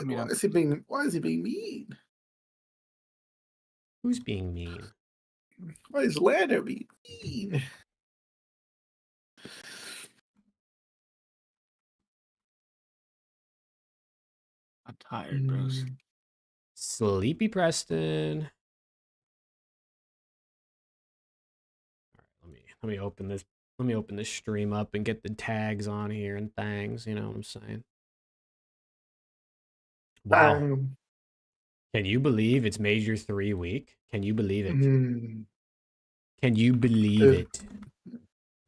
Why is he being mean? Who's being mean? Why is Lando being mean? I'm tired, bros. Sleepy Preston. All right, let me open this. Let me open this stream up and get the tags on here and things. You know what I'm saying? Wow. Can you believe it's Major 3 week? Can you believe it? Can you believe it?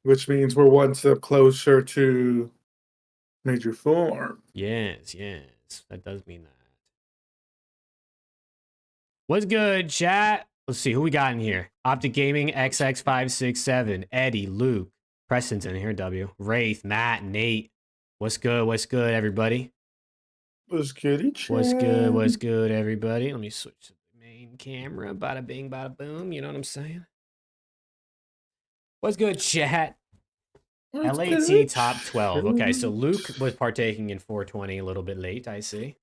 Which means we're one step closer to Major 4. Yes, that does mean that. What's good, chat? Let's see who we got in here. Optic Gaming, XX567, Eddie, Luke, Preston's in here, W, Wraith, Matt, Nate. What's good? What's good, everybody? What's good, chat? What's good? What's good, everybody? Let me switch to the main camera. Bada bing, bada boom. You know what I'm saying? What's good, chat? LAT top 12. Okay, so Luke was partaking in 420 a little bit late, I see.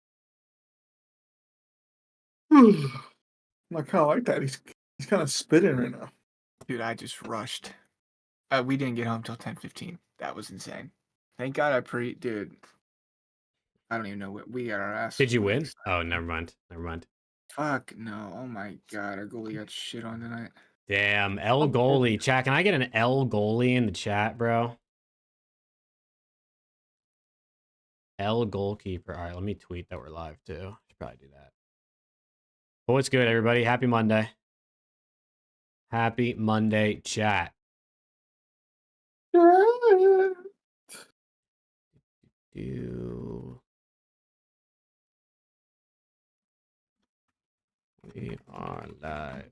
I kind of like that. He's kind of spitting right now. Dude, I just rushed. We didn't get home till 10:15. That was insane. Thank God dude. I don't even know what we got our ass. Did you win? Oh, never mind. Never mind. Fuck no. Oh my God, our goalie got shit on tonight. Damn, L goalie. Chat, can I get an L goalie in the chat, bro? L goalkeeper. All right, let me tweet that we're live too. Should probably do that. But what's good, everybody? Happy Monday. Happy Monday, chat. We are live.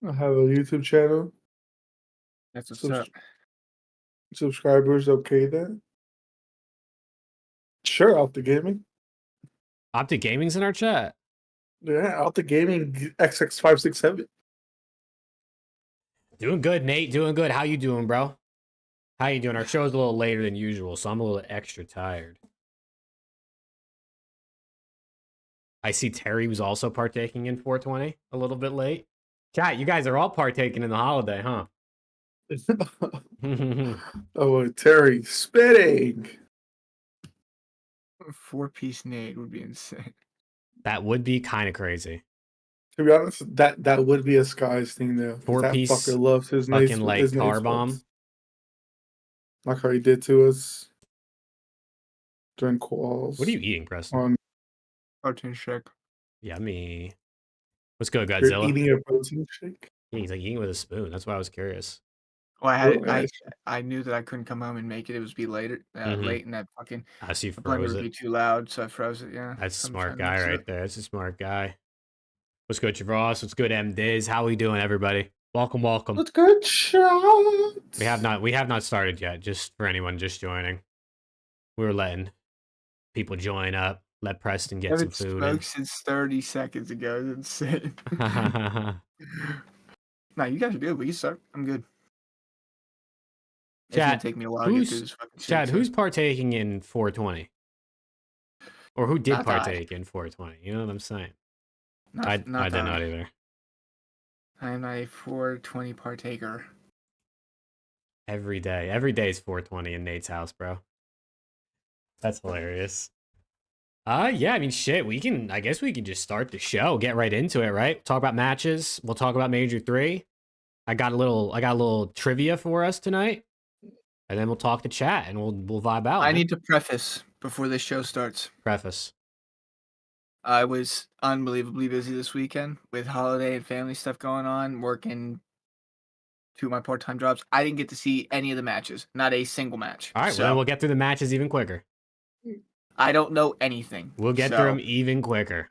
I have a YouTube channel. That's what's up. Subscribers okay then? Sure, Optic Gaming. Optic Gaming's in our chat. Yeah, Optic Gaming XX567. Doing good, Nate. Doing good. How you doing, bro? How you doing? Our show's a little later than usual, so I'm a little extra tired. I see Terry was also partaking in 420 a little bit late. Chat, you guys are all partaking in the holiday, huh? Oh, Terry spitting. 4-piece Nate would be insane. That would be kind of crazy. To be honest, that would be a Skies thing though. 4-piece that fucker loves his fucking like car bomb. Like how he did to us during calls. What are you eating, Preston? Protein shake. Yummy. What's good, Godzilla? You're eating a protein shake? Yeah, he's like eating with a spoon. That's why I was curious. Well, I knew that I couldn't come home and make it. It would be later, late, and that fucking so you blender froze would be too loud, so I froze it. Yeah, that's a smart guy right there. That's a smart guy. What's good, Javros? What's good, M Diz? How we doing, everybody? Welcome. What's good, chat? We have not started yet. Just for anyone just joining, we were letting people join up. Let Preston get some food. Spoke since 30 seconds ago. It's insane. No, you guys are good. We can start. I'm good. It's gonna take me a while to get through this fucking shit. Chad, who's partaking in 420? Or who did partake in 420? You know what I'm saying? I did not either. I am not a 420 partaker. Every day is 420 in Nate's house, bro. That's hilarious. Yeah, I mean, shit, I guess we can just start the show, get right into it, right? Talk about matches. We'll talk about Major 3. I got a little trivia for us tonight. And then we'll talk to chat and we'll vibe out. I need to preface before this show starts. Preface. I was unbelievably busy this weekend with holiday and family stuff going on, working 2 of my part-time jobs. I didn't get to see any of the matches, not a single match. All right, well, then we'll get through the matches even quicker. I don't know anything. We'll get through them even quicker.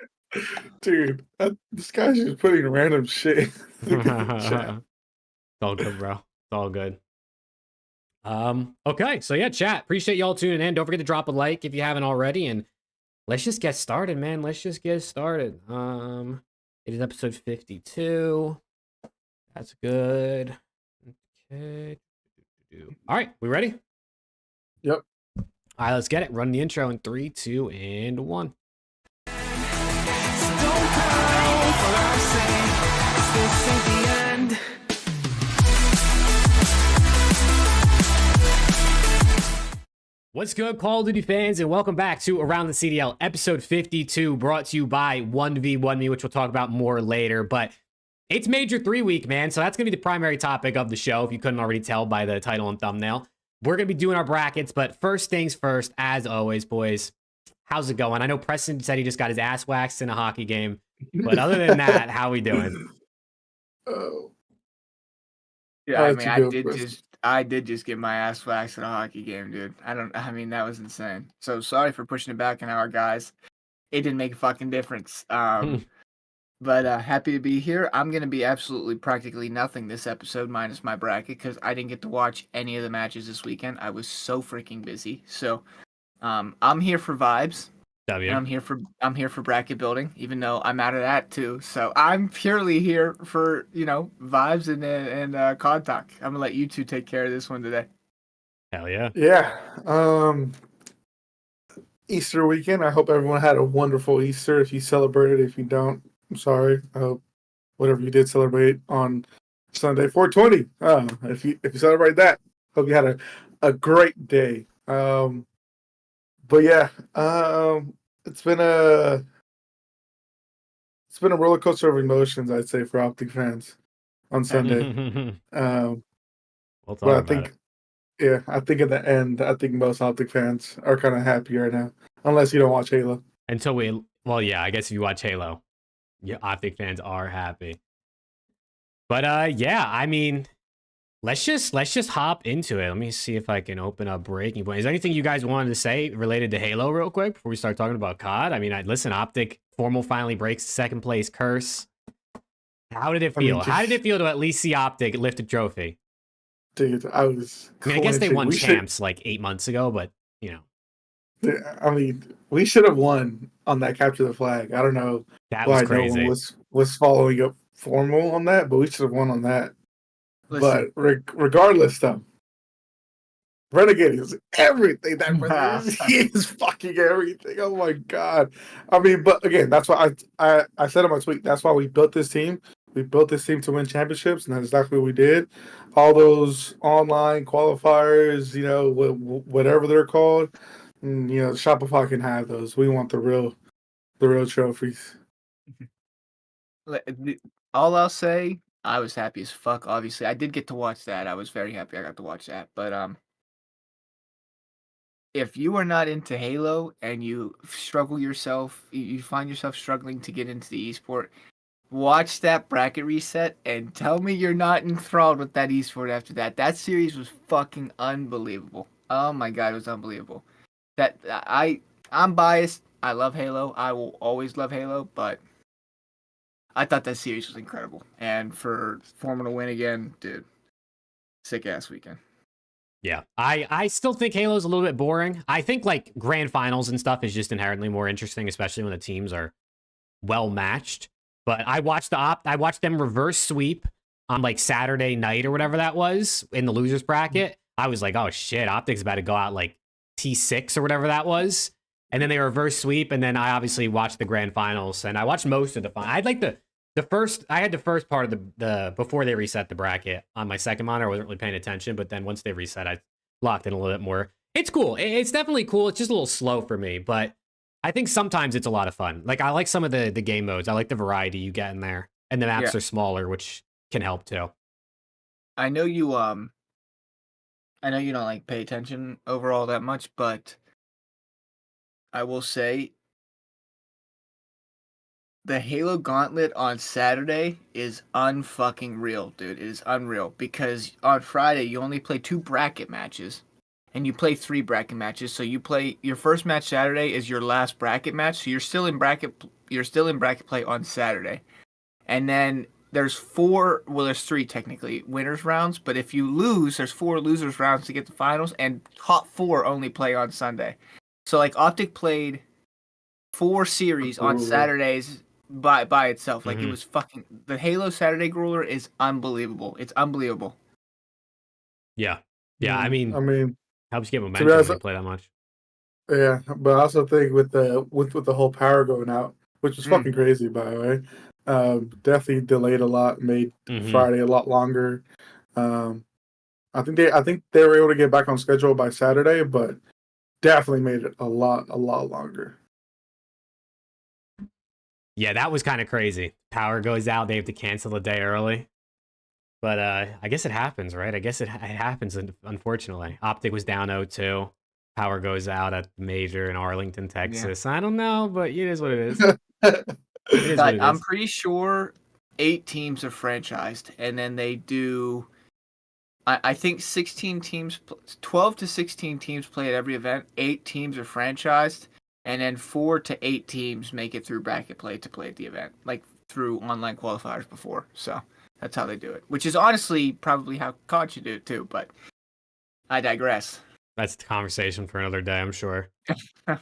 Dude, this guy's just putting random shit in the chat. It's all good, bro. It's all good. Okay, so yeah, chat. Appreciate y'all tuning in. Don't forget to drop a like if you haven't already, and let's just get started, man. Let's just get started. It is episode 52. That's good. Okay. All right, we ready? Yep. All right, let's get it. Run the intro in 3, 2, and 1. What's good, Call of Duty fans, and welcome back to Around the CDL, episode 52, brought to you by 1v1me, which we'll talk about more later. But it's Major 3 week, man, so that's going to be the primary topic of the show, if you couldn't already tell by the title and thumbnail. We're going to be doing our brackets, but first things first, as always, boys, how's it going? I know Preston said he just got his ass waxed in a hockey game, but other than that, how we doing? Oh, Yeah, I'll I let mean, you I go did first. just get my ass waxed at a hockey game, dude. I mean, that was insane. So sorry for pushing it back an hour, guys. It didn't make a fucking difference. But happy to be here. I'm gonna be absolutely practically nothing this episode, minus my bracket, because I didn't get to watch any of the matches this weekend. I was so freaking busy. So, I'm here for vibes. W. And I'm here for bracket building, even though I'm out of that too. So I'm purely here for vibes and COD talk. I'm gonna let you two take care of this one today. Hell yeah. Yeah. Easter weekend. I hope everyone had a wonderful Easter. If you celebrated, if you don't, I'm sorry. I hope whatever you did celebrate on Sunday 420. If you celebrate that, hope you had a great day. But yeah, it's been a roller coaster of emotions, I'd say, for Optic fans on Sunday. We'll But talk about it. yeah, I think in the end, I think most Optic fans are kind of happy right now, unless you don't watch Halo. Until yeah, I guess if you watch Halo, yeah, Optic fans are happy. But yeah, I mean, let's just hop into it. Let me see if I can open up Breaking Point. Is there anything you guys wanted to say related to Halo real quick before we start talking about COD? I mean, listen, Optic Formal finally breaks second place curse. How did it feel? How did it feel to at least see Optic lift a trophy? Dude, I was. I mean, I guess they won champs like 8 months ago, but I mean, we should have won on that capture the flag. I don't know that why was crazy. no one was following up formal on that, but we should have won on that. Listen. But regardless, though, Renegade is everything. He is fucking everything. Oh my god! I mean, but again, that's why I said in my tweet. That's why we built this team. We built this team to win championships, and that's exactly what we did. All those online qualifiers, whatever they're called, Shopify can have those. We want the real trophies. All I'll say, I was happy as fuck. Obviously, I did get to watch that. I was very happy I got to watch that. But if you are not into Halo and you find yourself struggling to get into the esport, watch that bracket reset and tell me you're not enthralled with that esport after that. That series was fucking unbelievable. Oh my god, it was unbelievable. I'm biased. I love Halo. I will always love Halo, but I thought that series was incredible. And for Foreman to win again, dude, sick ass weekend. Yeah, I still think Halo's a little bit boring. I think like grand finals and stuff is just inherently more interesting, especially when the teams are well matched. But I watched them reverse sweep on like Saturday night or whatever that was in the losers bracket. I was like, oh shit, Optic's about to go out like T6 or whatever that was. And then they reverse sweep, and then I obviously watched the grand finals, and I watched most of the final. I had like I had the first part of the before they reset the bracket on my second monitor. I wasn't really paying attention, but then once they reset, I locked in a little bit more. It's cool. It's definitely cool. It's just a little slow for me, but I think sometimes it's a lot of fun. Like I like some of the game modes. I like the variety you get in there, and the maps are smaller, which can help too. I know you don't like pay attention overall that much, but I will say the Halo Gauntlet on Saturday is unfucking real, dude. It is unreal because on Friday you only play 2 bracket matches, and you play 3 bracket matches. So you play your first match Saturday is your last bracket match. So you're still in bracket play on Saturday. And then there's 3 technically winners rounds, but if you lose, there's 4 losers rounds to get the finals, and top 4 only play on Sunday. So like Optic played 4 series on Saturdays by itself. Like it was fucking the Halo Saturday Grueler is unbelievable. It's unbelievable. Yeah. I mean, helps get momentum when you play that much. Yeah, but I also think with the whole power going out, which was fucking crazy, by the way, definitely delayed a lot, made Friday a lot longer. I think they were able to get back on schedule by Saturday, but definitely made it a lot longer. Yeah, that was kind of crazy. Power goes out, they have to cancel a day early. But I guess it happens, right? I guess it happens, unfortunately. Optic was down 0-2. Power goes out at Major in Arlington, Texas. Yeah. I don't know, but it is what it is. I'm pretty sure 8 teams are franchised, and then they do... I think 16 teams, 12 to 16 teams play at every event. 8 teams are franchised, and then 4 to 8 teams make it through bracket play to play at the event, like through online qualifiers before. So that's how they do it, which is honestly probably how COD should do it too, but I digress. That's the conversation for another day, I'm sure. But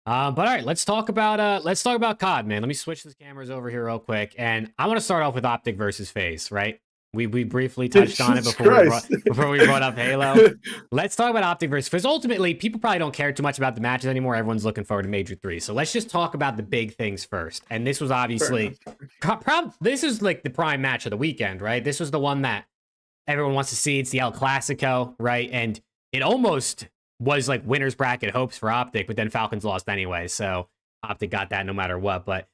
all right, let's talk about COD, man. Let me switch the cameras over here real quick, and I want to start off with Optic versus FaZe, right? We briefly touched on it before we brought up Halo. Let's talk about Optic versus FaZe. Ultimately, people probably don't care too much about the matches anymore. Everyone's looking forward to Major 3. So let's just talk about the big things first. And this was obviously, this is like the prime match of the weekend, right? This was the one that everyone wants to see. It's the El Clasico, right? And it almost was like winner's bracket hopes for Optic, but then Falcons lost anyway. So Optic got that no matter what. But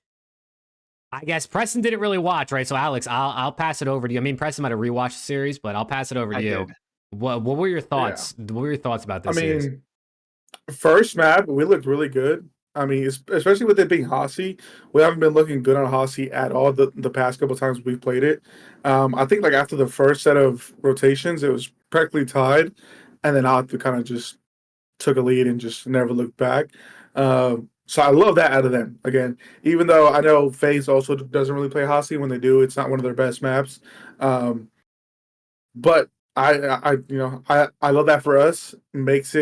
I guess Preston didn't really watch, right? So Alex, I'll pass it over to you. I mean, Preston might have rewatched the series, but I'll pass it over to you. What were your thoughts? Yeah. What were your thoughts about this series? First map, we looked really good. I mean, especially with it being Hossie, we haven't been looking good on Hossie at all the past couple times we've played it. I think like after the first set of rotations, it was practically tied, and then Optic kind of just took a lead and just never looked back. So I love that out of them. Again, even though I know FaZe also doesn't really play Hossie, when they do, it's not one of their best maps. But I love that for us. Makes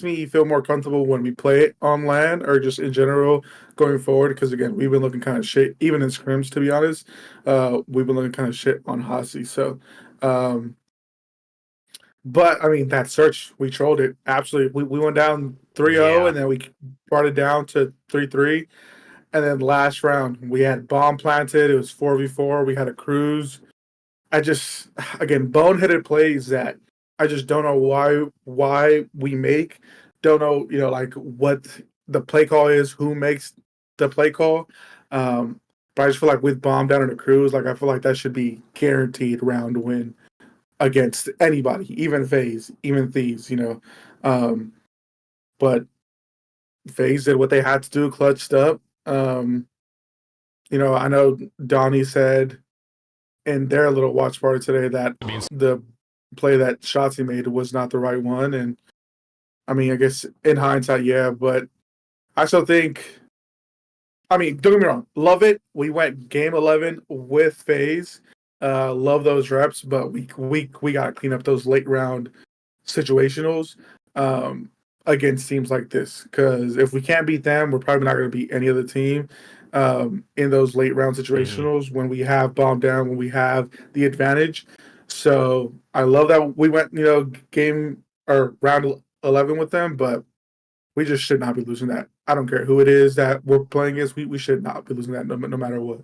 me feel more comfortable when we play it on LAN or just in general going forward. Because again, we've been looking kind of shit, even in scrims, to be honest. We've been looking kind of shit on Hossie. So, but I mean, that search, we trolled it. Absolutely. We went down 3-0 and then we brought it down to 3-3. And then last round, we had bomb planted. It was 4v4. We had a cruise. Again, boneheaded plays that I just don't know why we make. Don't know, like what the play call is, who makes the play call. But I just feel like with bomb down in a cruise, like I feel like that should be guaranteed round win against anybody, even FaZe, even Thieves, But FaZe did what they had to do, clutched up. I know Donnie said in their little watch party today that the play that Shotzi made was not the right one. And I mean, I guess in hindsight, yeah, but I still think, I mean, don't get me wrong, love it. We went game 11 with FaZe. Love those reps, but we got to clean up those late round situationals against teams like this. Because if we can't beat them, we're probably not going to beat any other team in those late round situationals when we have bomb down, when we have the advantage. So I love that we went, game or round 11 with them, but we just should not be losing that. I don't care who it is that we're playing against. We should not be losing that no matter what.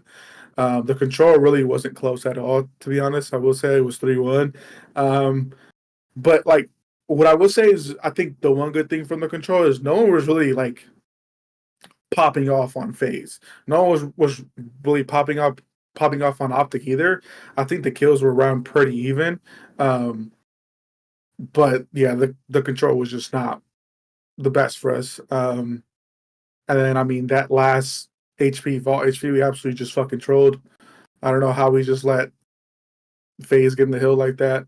The control really wasn't close at all, to be honest. I will say it was 3-1. But like, what I will say is, I think the one good thing from the control is no one was really like popping off on FaZe. No one was really popping off on Optic either. I think the kills were around pretty even. But yeah, the control was just not the best for us. And then I mean that last HP, Vault HP, we absolutely just fucking trolled. I don't know how we just let FaZe getting the hill like that.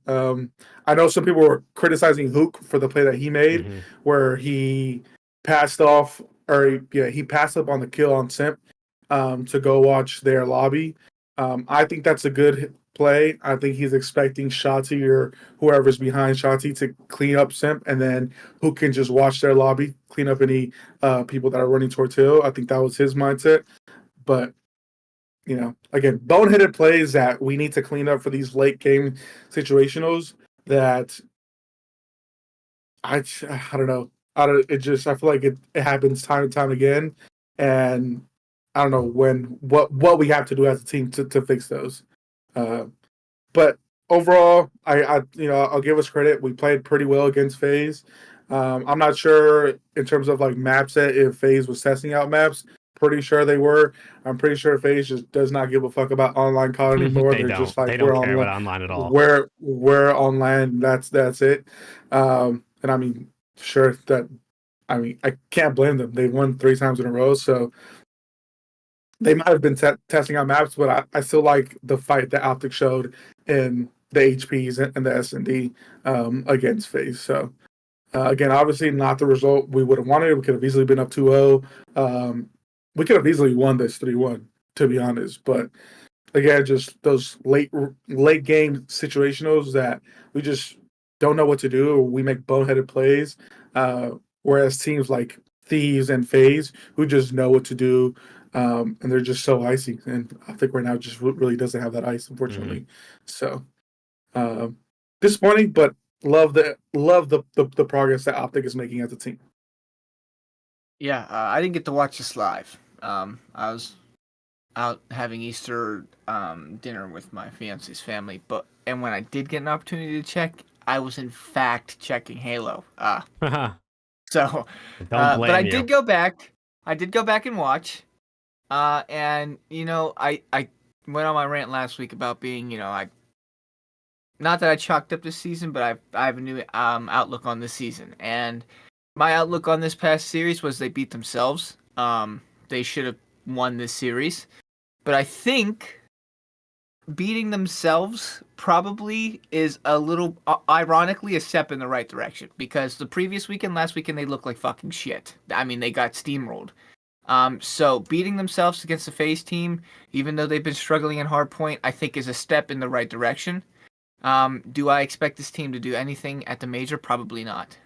I know some people were criticizing Hook for the play that he made, where he passed off, or he passed up on the kill on Simp to go watch their lobby. I think that's a good play. I think he's expecting Shotzi or whoever's behind Shotzi to clean up Simp, and then Hook can just watch their lobby, clean up any people that are running towards hill. I think that was his mindset. But again, boneheaded plays that we need to clean up for these late game situationals that I don't know. I feel like it happens time and time again, and I don't know what we have to do as a team to fix those. But overall, I'll give us credit. We played pretty well against FaZe. I'm not sure in terms of like map set if FaZe was testing out maps. Pretty sure they were. I'm pretty sure FaZe just does not give a fuck about online COD anymore. They're just like, they don't care about online at all. We're online. That's it. And I mean, sure that. I mean, I can't blame them. They won 3 times in a row, so they might have been testing out maps, but I still like the fight that Optic showed in the HPs and the S&D against FaZe. So. Again, obviously not the result we would have wanted. We could have easily been up 2-0. We could have easily won this 3-1, to be honest. But again, just those late game situationals that we just don't know what to do, or we make boneheaded plays. Whereas teams like Thieves and FaZe, who just know what to do, and they're just so icy. And I think right now just really doesn't have that ice, unfortunately. So disappointing, but love the progress that Optic is making as a team. Yeah, I didn't get to watch this live. I was out having Easter dinner with my fiance's family, and when I did get an opportunity to check, I was in fact checking Halo. So, don't blame but I you. did go back. I did go back and watch. And I went on my rant last week about being, not that I chalked up this season, but I have a new outlook on this season. And my outlook on this past series was they beat themselves. They should have won this series. But I think beating themselves probably is a little, ironically, a step in the right direction. Because the previous weekend, last weekend, they looked like fucking shit. I mean, they got steamrolled. So beating themselves against the FaZe team, even though they've been struggling in hardpoint, I think is a step in the right direction. Do I expect this team to do anything at the major? Probably not.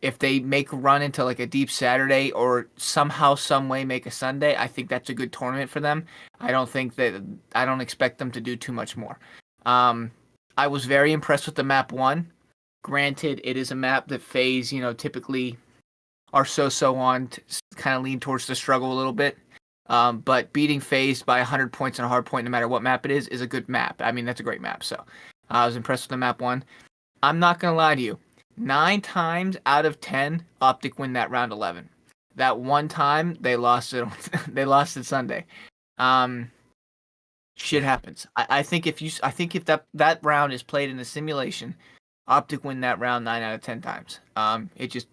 If they make a run into like a deep Saturday or somehow, some way make a Sunday, I think that's a good tournament for them. I don't expect them to do too much more. I was very impressed with the map 1. Granted, it is a map that FaZe, typically are so on, kind of lean towards the struggle a little bit. But beating FaZe by 100 points on a hard point, no matter what map it is a good map. I mean, that's a great map. So I was impressed with the map 1. I'm not going to lie to you. 9 times out of 10, Optic win that round 11. That one time, they lost it. They lost it Sunday. Shit happens. I think if that round is played in a simulation, Optic win that round 9 out of 10 times. It just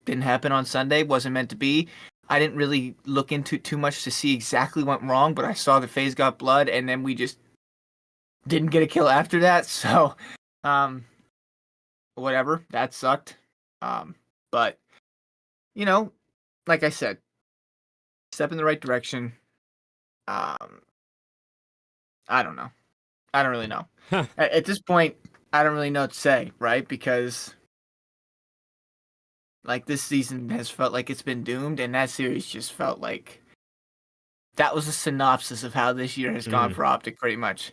didn't happen on Sunday. Wasn't meant to be. I didn't really look into too much to see exactly what went wrong, but I saw the FaZe got blood, and then we just didn't get a kill after that. So, whatever. That sucked. But like I said, step in the right direction. I don't know. I don't really know. At this point, I don't really know what to say, right? Because this season has felt like it's been doomed, and that series just felt like that was a synopsis of how this year has gone for Optic, pretty much.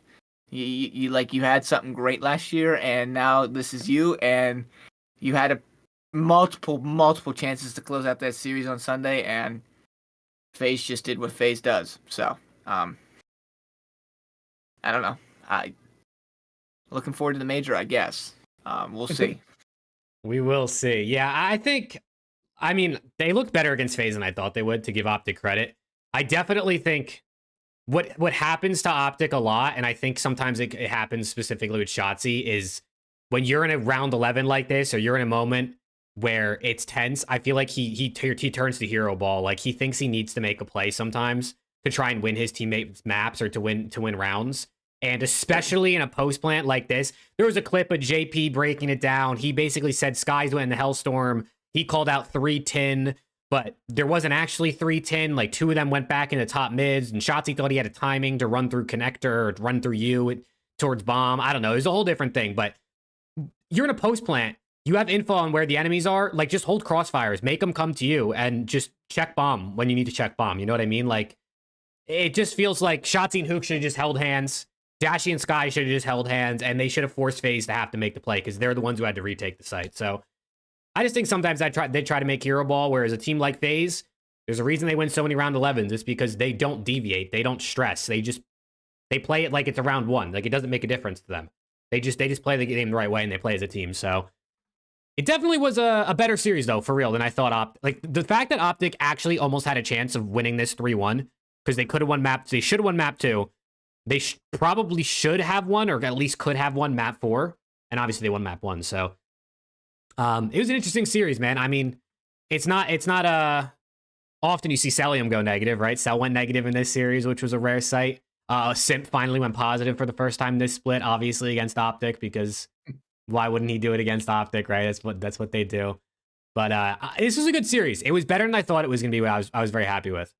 You had something great last year, and now this is you, and you had multiple chances to close out that series on Sunday, and FaZe just did what FaZe does. So, I don't know. Looking forward to the major, I guess. We'll see. We will see. Yeah, I mean, they looked better against FaZe than I thought they would, to give Optic credit. I definitely think what happens to Optic a lot, and I think sometimes it happens specifically with Shotzi, is when you're in a round 11 like this, or you're in a moment where it's tense, I feel like he turns to hero ball. Like, he thinks he needs to make a play sometimes to try and win his teammates maps or to win rounds. And especially in a post plant like this, there was a clip of JP breaking it down. He basically said Skies went in the Hellstorm. He called out 310, but there wasn't actually 310. Like 2 of them went back into top mids, and Shotzi thought he had a timing to run through connector or run through you towards bomb. I don't know. It's a whole different thing, but you're in a post plant. You have info on where the enemies are. Like, just hold crossfires, make them come to you, and just check bomb when you need to check bomb. You know what I mean? Like, it just feels like Shotzi and Hook should have just held hands. Dashy and Sky should have just held hands, and they should have forced FaZe to have to make the play because they're the ones who had to retake the site. So I just think sometimes they try to make hero ball, whereas a team like FaZe, there's a reason they win so many round 11s. It's because they don't deviate, they don't stress, they play it like it's a round 1. Like, it doesn't make a difference to them. They just play the game the right way, and they play as a team. So it definitely was a better series, though, for real, than I thought. Like, the fact that Optic actually almost had a chance of winning this 3-1, because they could have won map, they should have won map 2. They probably should have won, or at least could have won map 4. And obviously they won map 1. So it was an interesting series, man. I mean, it's not often you see Celium go negative, right? Cell went negative in this series, which was a rare sight. Simp finally went positive for the first time this split, obviously against Optic, because why wouldn't he do it against Optic, right? That's what they do. But this was a good series. It was better than I thought it was going to be. What I was very happy with.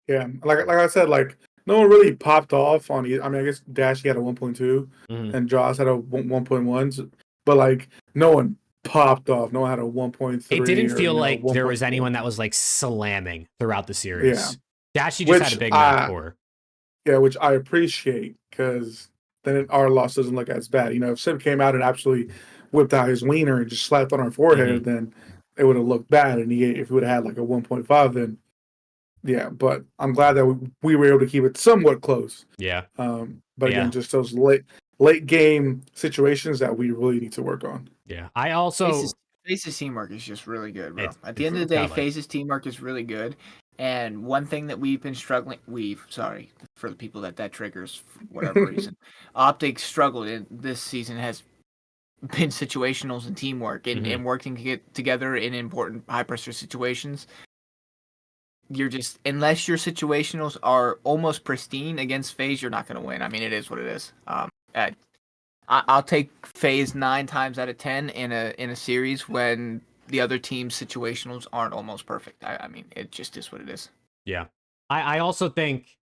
Yeah, like I said, like, no one really popped off on either. I mean, I guess Dashy had a 1.2 and Joss had a 1.1, but like no one popped off. No one had a 1.3. It didn't feel like there 1. was anyone that was like slamming throughout the series. Yeah. Dashy just had a big map for. Yeah, which I appreciate, because then our loss doesn't look as bad. You know, if Sim came out and absolutely whipped out his wiener and just slapped on our forehead, then it would have looked bad. And if he would have had like a 1.5, then yeah. But I'm glad that we were able to keep it somewhat close. Yeah. But again, just those late game situations that we really need to work on. Yeah. I also FaZe's teamwork is just really good, bro. At the end of the day, FaZe's teamwork is really good. And one thing that we've been struggling, sorry for the people that triggers for whatever reason, Optic struggled in this season has been situationals and teamwork and working to get together in important high pressure situations. You're just, unless your situationals are almost pristine against FaZe, you're not going to win. I mean, it is what it is. I'll take FaZe 9 times out of 10 in a series when the other team's situationals aren't almost perfect. I mean, it just is what it is. Yeah. I also think,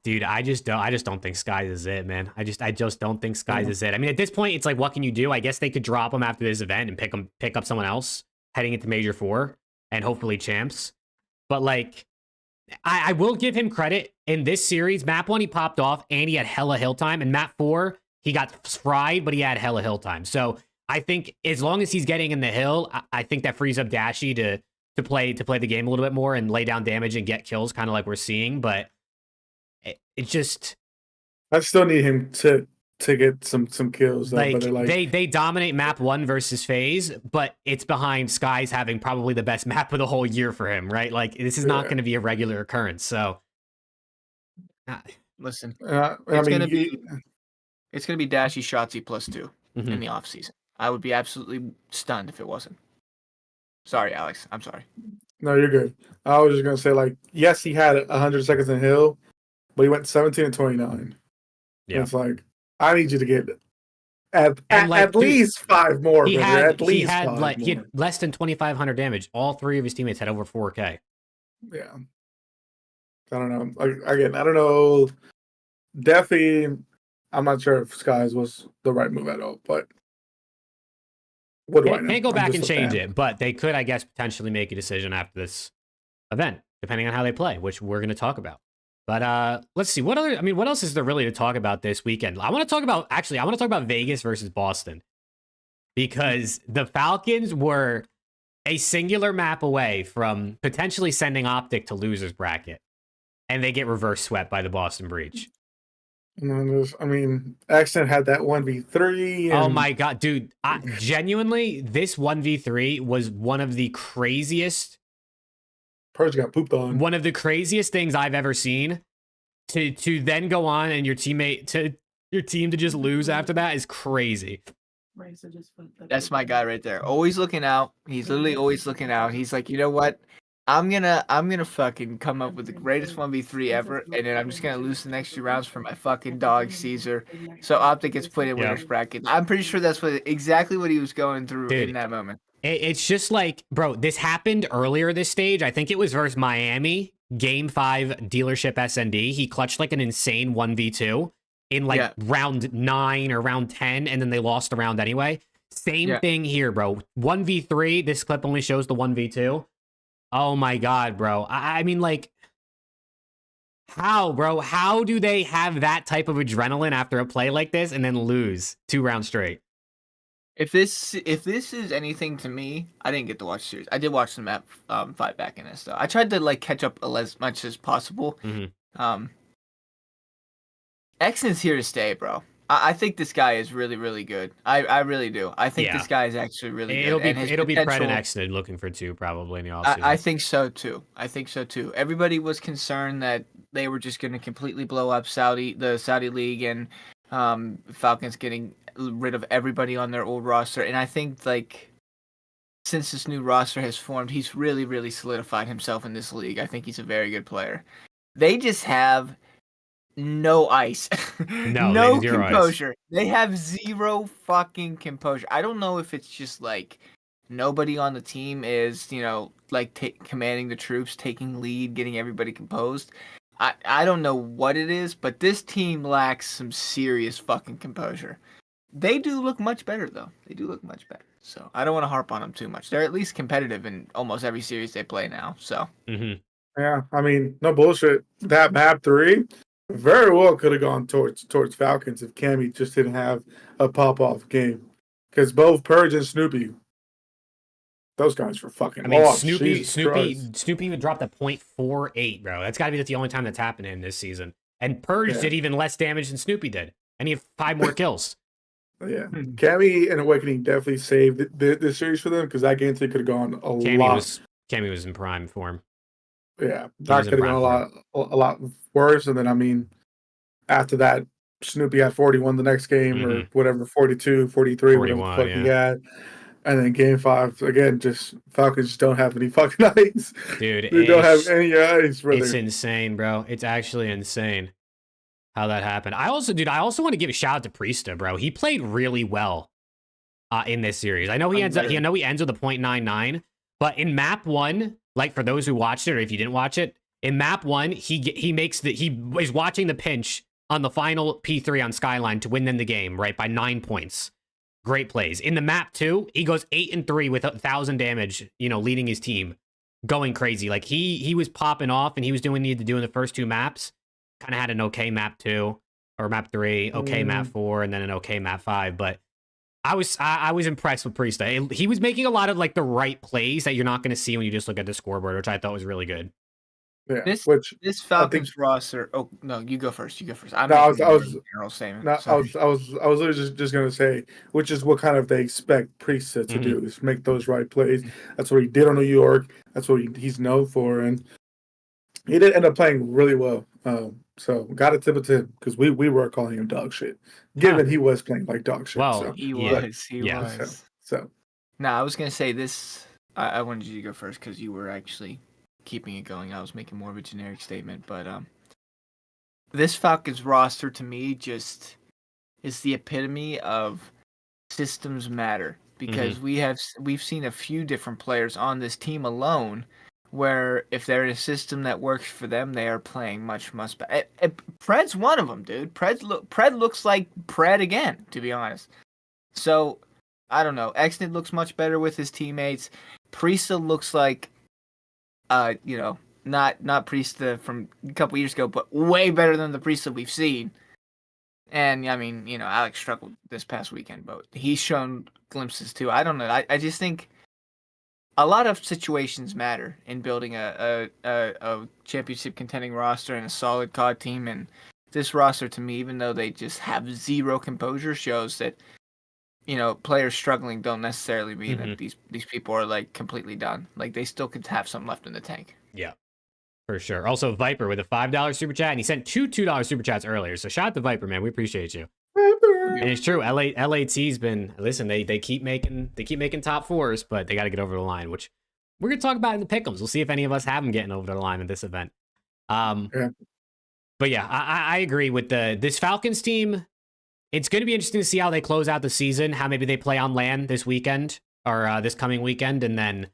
dude, I just don't think Skies is it, man. I just don't think Skies is it. I mean, at this point, it's like, what can you do? I guess they could drop him after this event and pick up someone else heading into Major 4 and hopefully champs. But like, I will give him credit in this series. Map 1, he popped off and he had hella hill time. And map 4, he got fried, but he had hella hill time. So I think as long as he's getting in the hill, I think that frees up Dashy to play the game a little bit more and lay down damage and get kills, kind of like we're seeing. But it just, I still need him to get some kills. Though, like, but they dominate map 1 versus FaZe, but it's behind Skies having probably the best map of the whole year for him, right? Like, this is not going to be a regular occurrence. So listen, it's gonna be Dashy Shotzi +2 in the off season. I would be absolutely stunned if it wasn't. Sorry, Alex. I'm sorry. No, you're good. I was just gonna say, like, yes, he had 100 seconds in hill, but he went 17 and 29. Yeah, and it's like, I need you to get at least 5 more. He had less than 2,500 damage. All 3 of his teammates had over 4K. Yeah. I don't know. Again, I don't know. Definitely, I'm not sure if Skies was the right move at all, but what do I know? Can't go back and change it, but they could, I guess, potentially make a decision after this event, depending on how they play, which we're going to talk about. But let's see. What else is there really to talk about this weekend? I want to talk about Vegas versus Boston, because the Falcons were a singular map away from potentially sending Optic to losers bracket, and they get reverse swept by the Boston Breach. I mean, Accent had that 1v3. Oh my god, dude! Genuinely, this 1v3 was one of the craziest. Purge got pooped on. One of the craziest things I've ever seen. To then go on and your team to just lose after that is crazy. That's my guy right there. Always looking out. He's literally always looking out. He's like, you know what? I'm gonna fucking come up with the greatest 1v3 ever, and then I'm just gonna lose the next 2 rounds for my fucking dog Caesar. So Optic gets put in Yep. winner's bracket. I'm pretty sure that's exactly what he was going through Dude, in that moment. It's just like, bro, this happened earlier this stage. I think it was versus Miami, Game 5 dealership SND. He clutched like an insane 1v2 in like round 9 or round 10, and then they lost the round anyway. Same thing here, bro. 1v3. This clip only shows the 1v2. Oh my God, bro. I mean, like, how, bro? How do they have that type of adrenaline after a play like this and then lose 2 rounds straight? If this is anything to me, I didn't get to watch the series. I did watch the map 5 back in this though. I tried to like catch up as much as possible. X's here to stay, bro. I think this guy is really, really good. I really do. I think this guy is actually really good. It'll be Pred and Exnid looking for 2 probably in the offseason. I think so too. Everybody was concerned that they were just going to completely blow up the Saudi League, and Falcons getting rid of everybody on their old roster. And I think like since this new roster has formed, he's really, really solidified himself in this league. I think he's a very good player. They just have no ice. No composure. Ice. They have zero fucking composure. I don't know if it's just like nobody on the team is, like commanding the troops, taking lead, getting everybody composed. I don't know what it is, but this team lacks some serious fucking composure. They do look much better though. They do look much better. So I don't want to harp on them too much. They're at least competitive in almost every series they play now. So yeah, I mean, no bullshit. That map 3 very well could have gone towards Falcons if Cammy just didn't have a pop-off game. Because both Purge and Snoopy, those guys were fucking lost. Snoopy would drop the .48, bro. That's got to be the only time that's happened to him this season. And Purge did even less damage than Snoopy did. And he had 5 more kills. Yeah. Cammy and Awakening definitely saved the series for them because that game could have gone a lot. Cammy was in prime form. Yeah, that could have gone a lot worse. And then, I mean, after that, Snoopy had 41 the next game or whatever, 42, 43, whatever the fuck he had. And then game 5, again, just Falcons just don't have any fucking ice. Dude, they don't have any ice, brother. It's insane, bro. It's actually insane how that happened. I also want to give a shout out to Priesta, bro. He played really well in this series. I know he ends with a .99, but in map 1, like for those who watched it or if you didn't watch it, in map 1, he was watching the pinch on the final P3 on Skyline to win them the game, right, by 9 points. Great plays. In the map 2, he goes 8-3 with 1,000 damage, leading his team, going crazy. Like he was popping off and he was doing what he needed to do in the first 2 maps. Kind of had an okay map 2 or map 3, okay map 4, and then an okay map 5. But I was impressed with Priesta. He was making a lot of like the right plays that you're not going to see when you just look at the scoreboard, which I thought was really good. Yeah, this Falcons roster. Oh no, you go first. I was literally just gonna say, which is what kind of they expect Priesta to do is make those right plays. That's what he did on New York. That's what he's known for, and he did end up playing really well. So got to tip it to him because we were calling him dog shit, given he was playing like dog shit. Well, so. he was. So. No, I was gonna say this. I wanted you to go first because you were actually keeping it going. I was making more of a generic statement, but this Falcons roster to me just is the epitome of systems matter because we've seen a few different players on this team alone where if they're in a system that works for them, they are playing much better. Pred's one of them, dude. Pred looks like Pred again, to be honest. So I don't know. Exnid looks much better with his teammates. Priesta looks like not Priesta from a couple years ago, but way better than the Priesta we've seen. And I mean, Alex struggled this past weekend, but he's shown glimpses too. I don't know. I just think a lot of situations matter in building a championship contending roster and a solid COD team. And this roster, to me, even though they just have zero composure, shows that players struggling don't necessarily mean that these people are like completely done. Like they still could have some left in the tank. Yeah, for sure. Also, Viper with a $5 super chat, and he sent two $2 super chats earlier. So shout out to Viper, man. We appreciate you. And it's true. LAT's been they keep making top 4s, but they got to get over the line, which we're gonna talk about it in the pick'ems. We'll see if any of us have them getting over the line at this event. Yeah. But yeah, I agree with this Falcons team. It's going to be interesting to see how they close out the season, how maybe they play on land this weekend or this coming weekend. And then,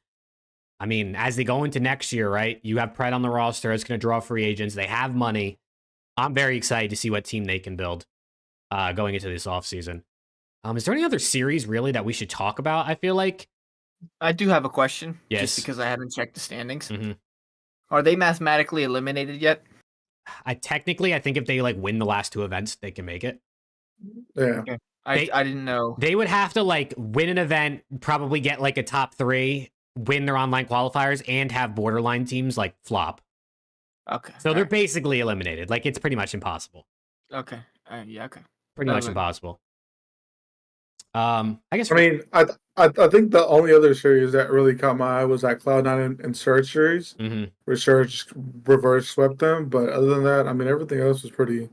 I mean, as they go into next year, right, you have Pred on the roster. It's going to draw free agents. They have money. I'm very excited to see what team they can build going into this offseason. Is there any other series really that we should talk about? I feel like. I do have a question. Yes. Just because I haven't checked the standings. Mm-hmm. Are they mathematically eliminated yet? I think if they like win the last two events, they can make it. Yeah. Okay. I didn't know. They would have to like win an event, probably get like a top 3, win their online qualifiers, and have borderline teams like flop. Okay. So they're basically eliminated. Like it's pretty much impossible. Okay. Yeah. Okay. Pretty much impossible. I guess. I mean, I think the only other series that really caught my eye was that Cloud9 and Surge series, where Surge reverse swept them. But other than that, I mean, everything else was pretty.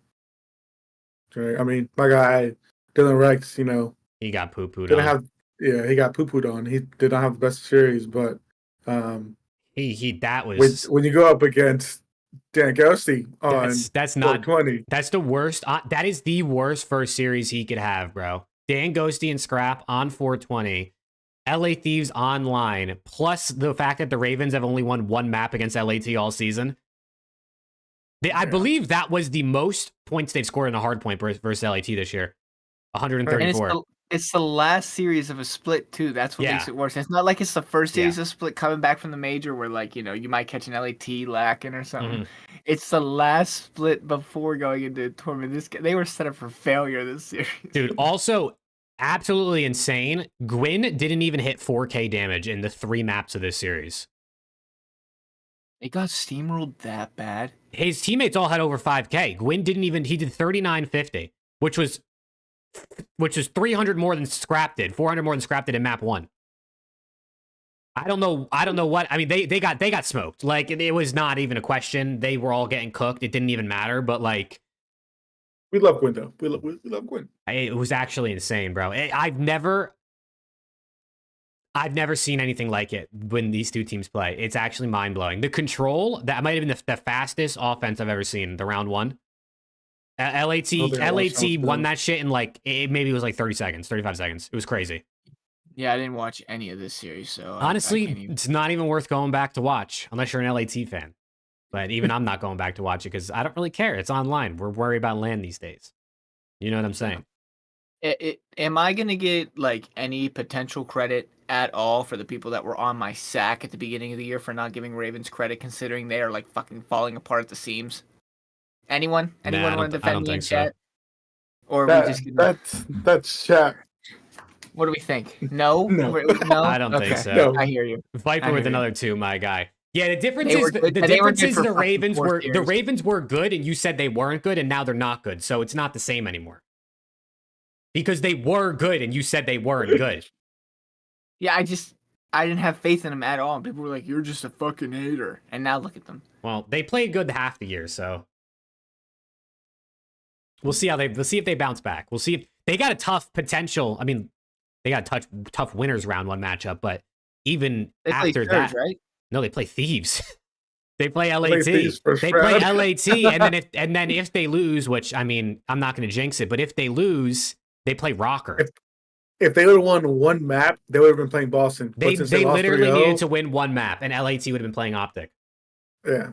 I mean, my guy Dylan Rex, he got poo-pooed on. He got poo-pooed on. He did not have the best series, but that was when you go up against Dan Ghosty on that's not 20. That's the worst. That is the worst first series he could have, bro. Dan Ghosty and Scrap on 420, LA Thieves online, plus the fact that the Ravens have only won one map against LAT all season. I believe that was the most points they've scored in a hard point versus LAT this year. 134. And it's the last series of a split, too. That's what makes it worse. It's not like it's the first series of split coming back from the major where, like, you might catch an LAT lacking or something. It's the last split before going into a tournament. They were set up for failure this series. Dude, also absolutely insane. Gwyn didn't even hit 4K damage in the 3 maps of this series. It got steamrolled that bad. His teammates all had over 5K. Gwyn didn't even, he did 3950, which was 300 more than Scrap did, 400 more than Scrap did in map 1. I don't know what, I mean, they got smoked. Like, it was not even a question. They were all getting cooked. It didn't even matter, but like. We love Gwyn, though. We love Gwyn. It was actually insane, bro. I've never seen anything like it when these two teams play. It's actually mind-blowing. The control, that might have been the fastest offense I've ever seen, the round 1. LAT won that shit in like, maybe it was like 30 seconds, 35 seconds. It was crazy. Yeah, I didn't watch any of this series, so honestly, it's not even worth going back to watch unless you're an LAT fan. But even I'm not going back to watch it because I don't really care. It's online. We're worried about land these days. You know what I'm saying? Am I going to get like any potential credit at all for the people that were on my sack at the beginning of the year for not giving Ravens credit, considering they are like fucking falling apart at the seams? Anyone want to defend me in chat? Or that's chat. What do we think? No? No. I don't think so. No. I hear you. Viper with another 2, my guy. Yeah, the difference is the Ravens were good and you said they weren't good and now they're not good. So it's not the same anymore. Because they were good and you said they weren't good. Yeah, I didn't have faith in them at all. And people were like, "You're just a fucking hater." And now look at them. Well, they played good half the year, so we'll see if they bounce back. We'll see if they got a tough potential. I mean, they got a tough winners round 1 matchup, but even after that, right? No, they play Thieves. They play LAT. They play LAT, and then if they lose, which I mean, I'm not going to jinx it, but if they lose, they play Rocker. If they would have won 1 map, they would have been playing Boston. They literally needed to win 1 map, and LAT would have been playing Optic. Yeah.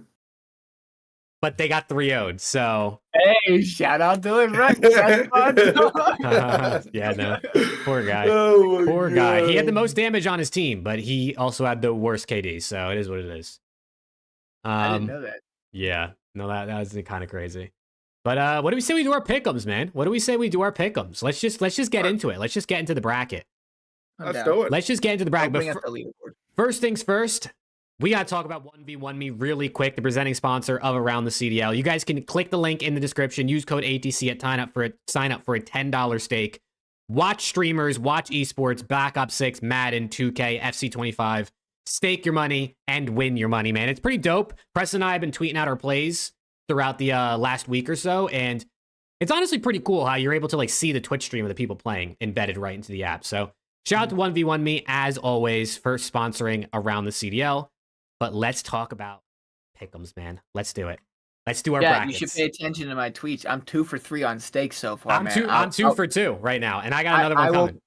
But they got 3-0'd, so. Hey, shout out Dylan Rex. Yeah, no. Poor guy. Oh Poor guy. He had the most damage on his team, but he also had the worst KD, so it is what it is. I didn't know that. Yeah. No, that was kind of crazy. But what do we say we do our pick'ems, man? What do we say we do our pick'ems? Let's just get into it. Let's just get into the bracket. Let's do it. Let's just get into the bracket. Bring up the leaderboard. First things first, we got to talk about 1v1 Me really quick, the presenting sponsor of Around the CDL. You guys can click the link in the description, use code ATC at sign up for a $10 stake. Watch streamers, watch esports, Black Ops 6, Madden, 2K, FC25. Stake your money and win your money, man. It's pretty dope. Preston and I have been tweeting out our plays throughout the last week or so, and it's honestly pretty cool how you're able to like see the Twitch stream of the people playing embedded right into the app. So Shout out to 1v1 Me, as always, for sponsoring around the CDL. But let's talk about pick'ems, man. Let's do it. Let's do our Yeah, brackets. you should pay attention to my tweets. I'm 2 for 3 on stakes so far, man. I'm two for 2 right now, and I got another one coming.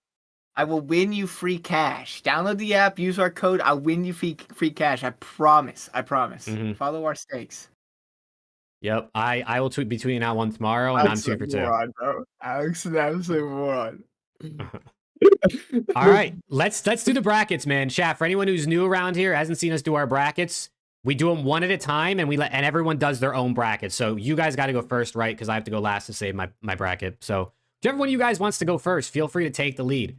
I will win you free cash. Download the app, use our code. I'll win you free cash. I promise. Mhm. Follow our stakes. Yep, I will be tweeting out one tomorrow, and I'm 2 for 2. Moron, bro. Alex is an absolute moron. All right, let's do the brackets, man. Chat, for anyone who's new around here, hasn't seen us do our brackets, we do them one at a time, and and everyone does their own bracket. So you guys got to go first, right? Because I have to go last to save my bracket. So whichever one of you guys wants to go first, feel free to take the lead.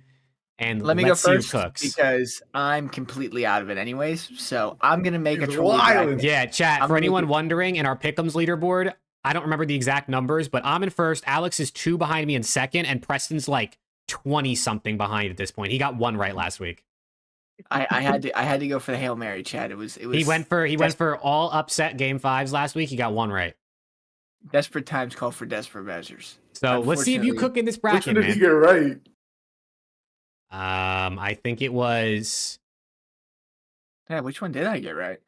And let me go first cooks. because I'm completely out of it anyways. So I'm gonna make a troll. Yeah, chat. For anyone wondering, in our pick'ems leaderboard, I don't remember the exact numbers, but I'm in first. Alex is 2 behind me in second, and Preston's like 20 something behind at this point. He got 1 right last week. I had to go for the Hail Mary, Chad. It was he went for all upset game 5s last week. He got 1 right. Desperate times call for desperate measures. So let's see if you cook in this bracket. Which one did he get right? I think it was. Yeah, which one did I get right?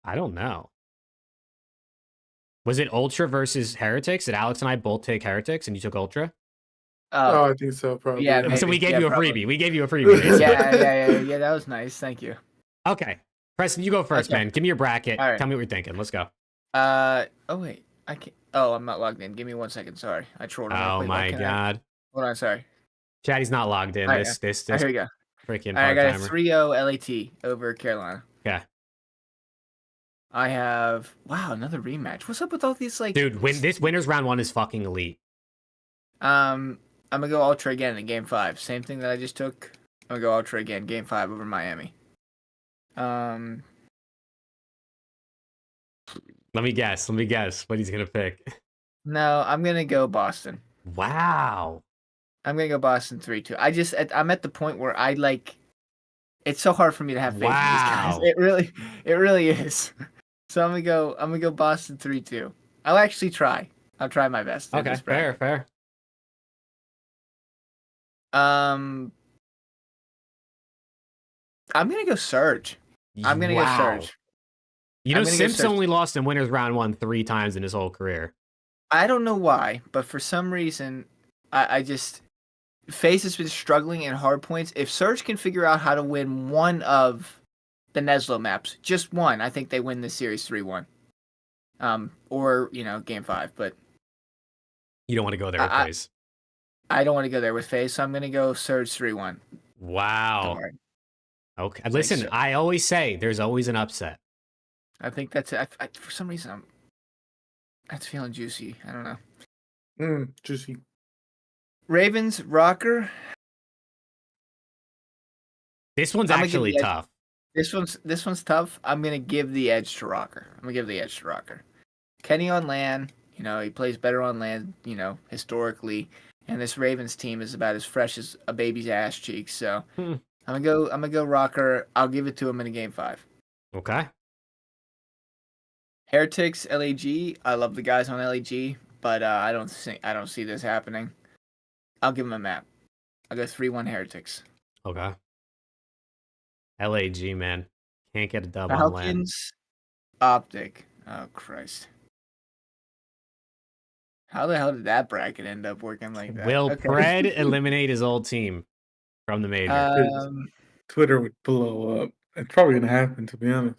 I don't know. Was it Ultra versus Heretics? Did Alex and I both take Heretics and you took Ultra? Oh, I think so, probably. Yeah, maybe. So we gave you a freebie. We gave you a freebie. yeah, that was nice. Thank you. Okay. Preston, you go first, man. Give me your bracket. All right. Tell me what you're thinking. Let's go. Oh, wait. I can't. Oh, I'm not logged in. Give me 1 second. Sorry. I trolled him. Oh, my God. Hold on. Sorry. Chatty's not logged in. Right, This here we go. freaking I got a part-timer. 3-0 LAT over Carolina. Okay. I have another rematch. What's up with all these like? Dude, this winners round 1 is fucking elite. I'm gonna go Ultra again in Game 5. Same thing that I just took. I'm gonna go Ultra again, Game 5 over Miami. Let me guess what he's gonna pick. No, I'm gonna go Boston. Wow. I'm gonna go Boston 3-2. I'm at the point where I like. It's so hard for me to have faith in these guys. It really is. So I'm gonna go Boston 3-2. I'll actually try. I'll try my best. Okay, fair. I'm gonna go Surge. I'm gonna go Surge. You know, Simps only lost in winners round 1 3 times in his whole career. I don't know why, but for some reason, I just FaZe has been struggling in hard points. If Surge can figure out how to win one of the Neslo maps, just one, I think they win this series 3-1. Or Game 5, but you don't want to go there with FaZe. I don't want to go there with FaZe, so I'm gonna go Surge 3-1. Wow. Okay, listen, I always say there's always an upset. I think that's it. For some reason, that's feeling juicy. I don't know. Juicy. Ravens, Rocker. This one's actually tough. This one's tough. I'm gonna give the edge to Rocker. Kenny on LAN, he plays better on LAN, historically, and this Ravens team is about as fresh as a baby's ass cheeks. So I'm gonna go Rocker. I'll give it to him in a Game 5. Okay. Heretics, LAG. I love the guys on LAG, but I don't see this happening. I'll give him a map. I'll go 3-1 Heretics. Okay. LAG, man. Can't get a dub on LAN. Falcons, Optic. Oh, Christ. How the hell did that bracket end up working like that? Will Pred eliminate his old team from the major? Twitter would blow up. It's probably going to happen, to be honest.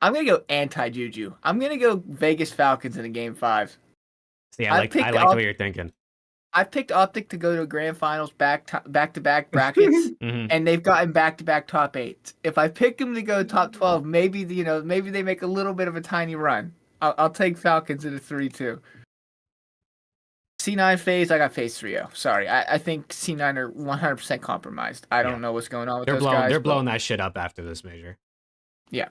I'm going to go anti-Juju. I'm going to go Vegas Falcons in a Game 5. See, I like what you're thinking. I picked Optic to go to grand finals back-to-back brackets, and they've gotten back-to-back top 8. If I pick them to go top 12, maybe they make a little bit of a tiny run. I'll take Falcons in a 3-2. C9 FaZe, I got FaZe 3-0. Sorry, I think C9 are 100% compromised. I don't know what's going on with those guys. They're blowing that shit up after this major. Yeah.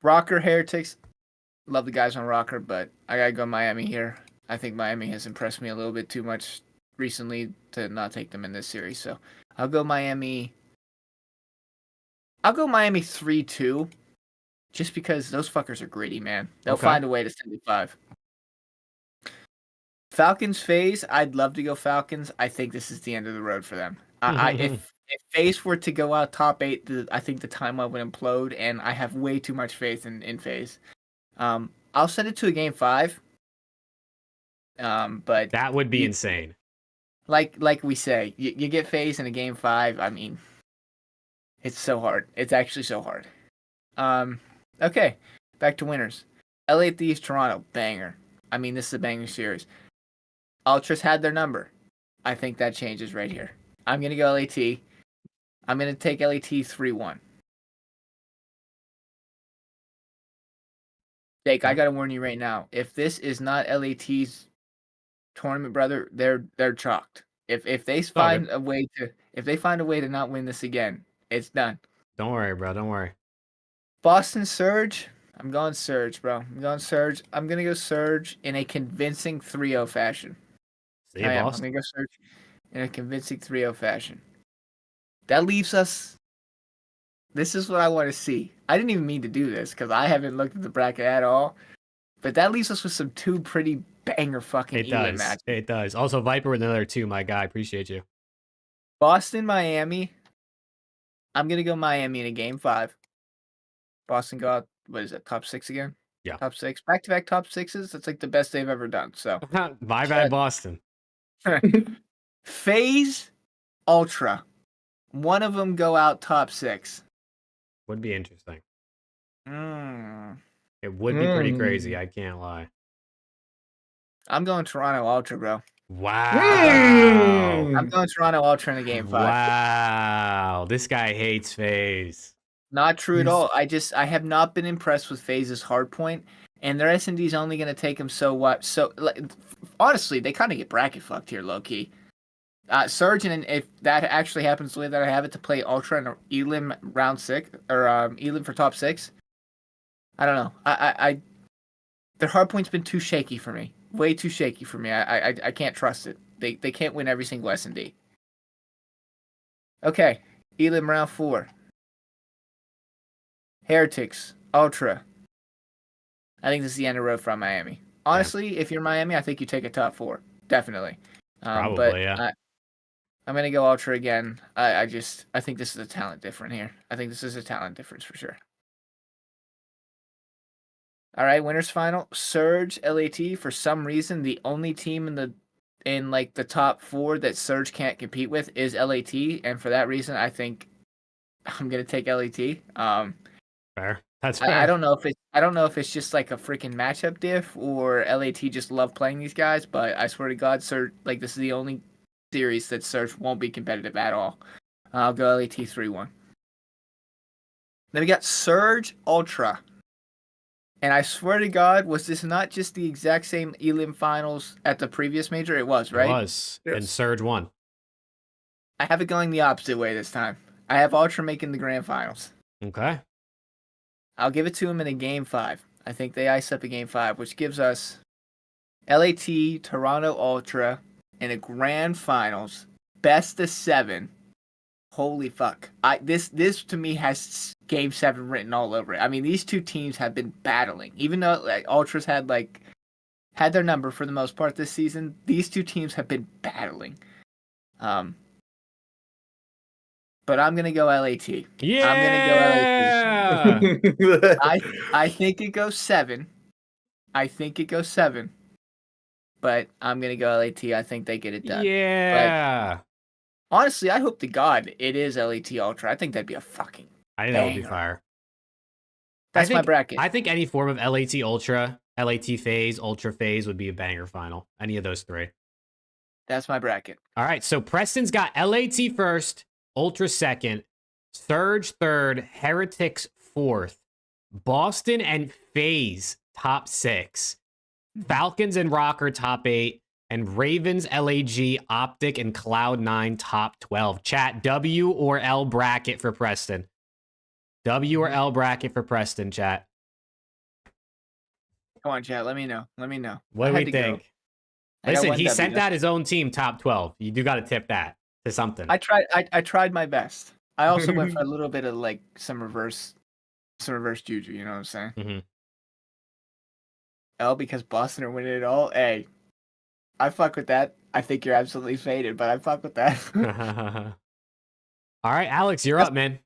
Rocker, Heretics. Love the guys on Rocker, but I gotta go Miami here. I think Miami has impressed me a little bit too much recently to not take them in this series. So I'll go Miami. I'll go Miami 3-2, just because those fuckers are gritty, man. They'll find a way to 75. Falcons phase, I'd love to go Falcons. I think this is the end of the road for them. If FaZe were to go out top 8, I think the timeline would implode, and I have way too much faith in FaZe. I'll send it to a game 5. But that would be insane. Like we say, you get FaZe in a game 5. I mean, it's so hard. It's actually so hard. Okay, back to winners. LA Thieves, Toronto, banger. I mean, this is a banger series. Ultras had their number. I think that changes right here. I'm going to go LAT. I'm going to take LAT 3-1. Jake, I got to warn you right now. If this is not LAT's tournament, brother, they're chalked. If they find a way to not win this again, it's done. Don't worry, bro. Don't worry. Boston Surge. I'm going Surge, bro. I'm going Surge. I'm going to go Surge in a convincing 3-0 fashion. See you, boss. I'm going to go Surge in a convincing 3-0 fashion. That leaves us. This is what I want to see. I didn't even mean to do this because I haven't looked at the bracket at all. But that leaves us with some 2 pretty banger fucking Elam matches. It does. Also, Viper with another 2, my guy. Appreciate you. Boston, Miami. I'm going to go Miami in a game 5. Boston got, what is it, top 6 again? Yeah. Top 6. Back-to-back top 6s. That's like the best they've ever done. So My bad, Boston. FaZe, Ultra. One of them go out top 6. Would be interesting. Mm. It would be pretty crazy. I can't lie. I'm going Toronto Ultra, bro. Wow. I'm going Toronto Ultra in a game 5. Wow. This guy hates FaZe. Not true at all. I have not been impressed with FaZe's hardpoint, and their S&D is only going to take them so what? So honestly, they kind of get bracket fucked here, low key. Surge, and if that actually happens the way that I have it, to play Ultra and Elim round 6 or Elim for top 6. I don't know. Their hardpoint's been too shaky for me. Way too shaky for me. I can't trust it. They can't win every single S&D. Okay, Elim round 4. Heretics, Ultra. I think this is the end of the road from Miami. Honestly, if you're Miami, I think you take a top 4. Definitely. Probably, but yeah. I'm going to go Ultra again. I think this is a talent difference here. I think this is a talent difference for sure. All right, winners final. Surge, LAT. For some reason, the only team in the top 4 that Surge can't compete with is LAT, and for that reason, I think I'm gonna take LAT. Fair. That's fair. I don't know if it's just like a freaking matchup diff or LAT just love playing these guys, but I swear to God, Surge, this is the only series that Surge won't be competitive at all. I'll go LAT 3-1. Then we got Surge Ultra. And I swear to God, was this not just the exact same Elim finals at the previous major? It was, right? It was. Yes. And Surge won. I have it going the opposite way this time. I have Ultra making the grand finals. Okay. I'll give it to him in a game 5. I think they ice up a game 5, which gives us LAT, Toronto Ultra in a grand finals, best of 7. Holy fuck. This to me has game 7 written all over it. I mean, these 2 teams have been battling. Even though Ultras had their number for the most part this season, these 2 teams have been battling. But I'm going to go LAT. Yeah! I'm going to go LAT. I think it goes 7. But I'm going to go LAT. I think they get it done. Yeah. But honestly, I hope to God it is LAT Ultra. I think that'd be a fucking I think that would be fire. That's my bracket. I think any form of LAT Ultra, LAT Phase, Ultra Phase would be a banger final. Any of those 3. That's my bracket. All right, so Preston's got LAT first, Ultra second, Surge third, Heretics fourth, Boston and FaZe top 6, Falcons and Rocker top 8, and Ravens, LAG, Optic, and Cloud9 top 12. Chat, W or L bracket for Preston. W or L bracket for Preston, chat. Come on, chat. Let me know. What do we think? Listen, he sent out his own team top 12. You do got to tip that to something. I tried my best. I also went for a little bit of some reverse juju. You know what I'm saying? Mm-hmm. L because Boston are winning it all. A. I fuck with that. I think you're absolutely faded, but I fuck with that. All right, Alex, you're up, man.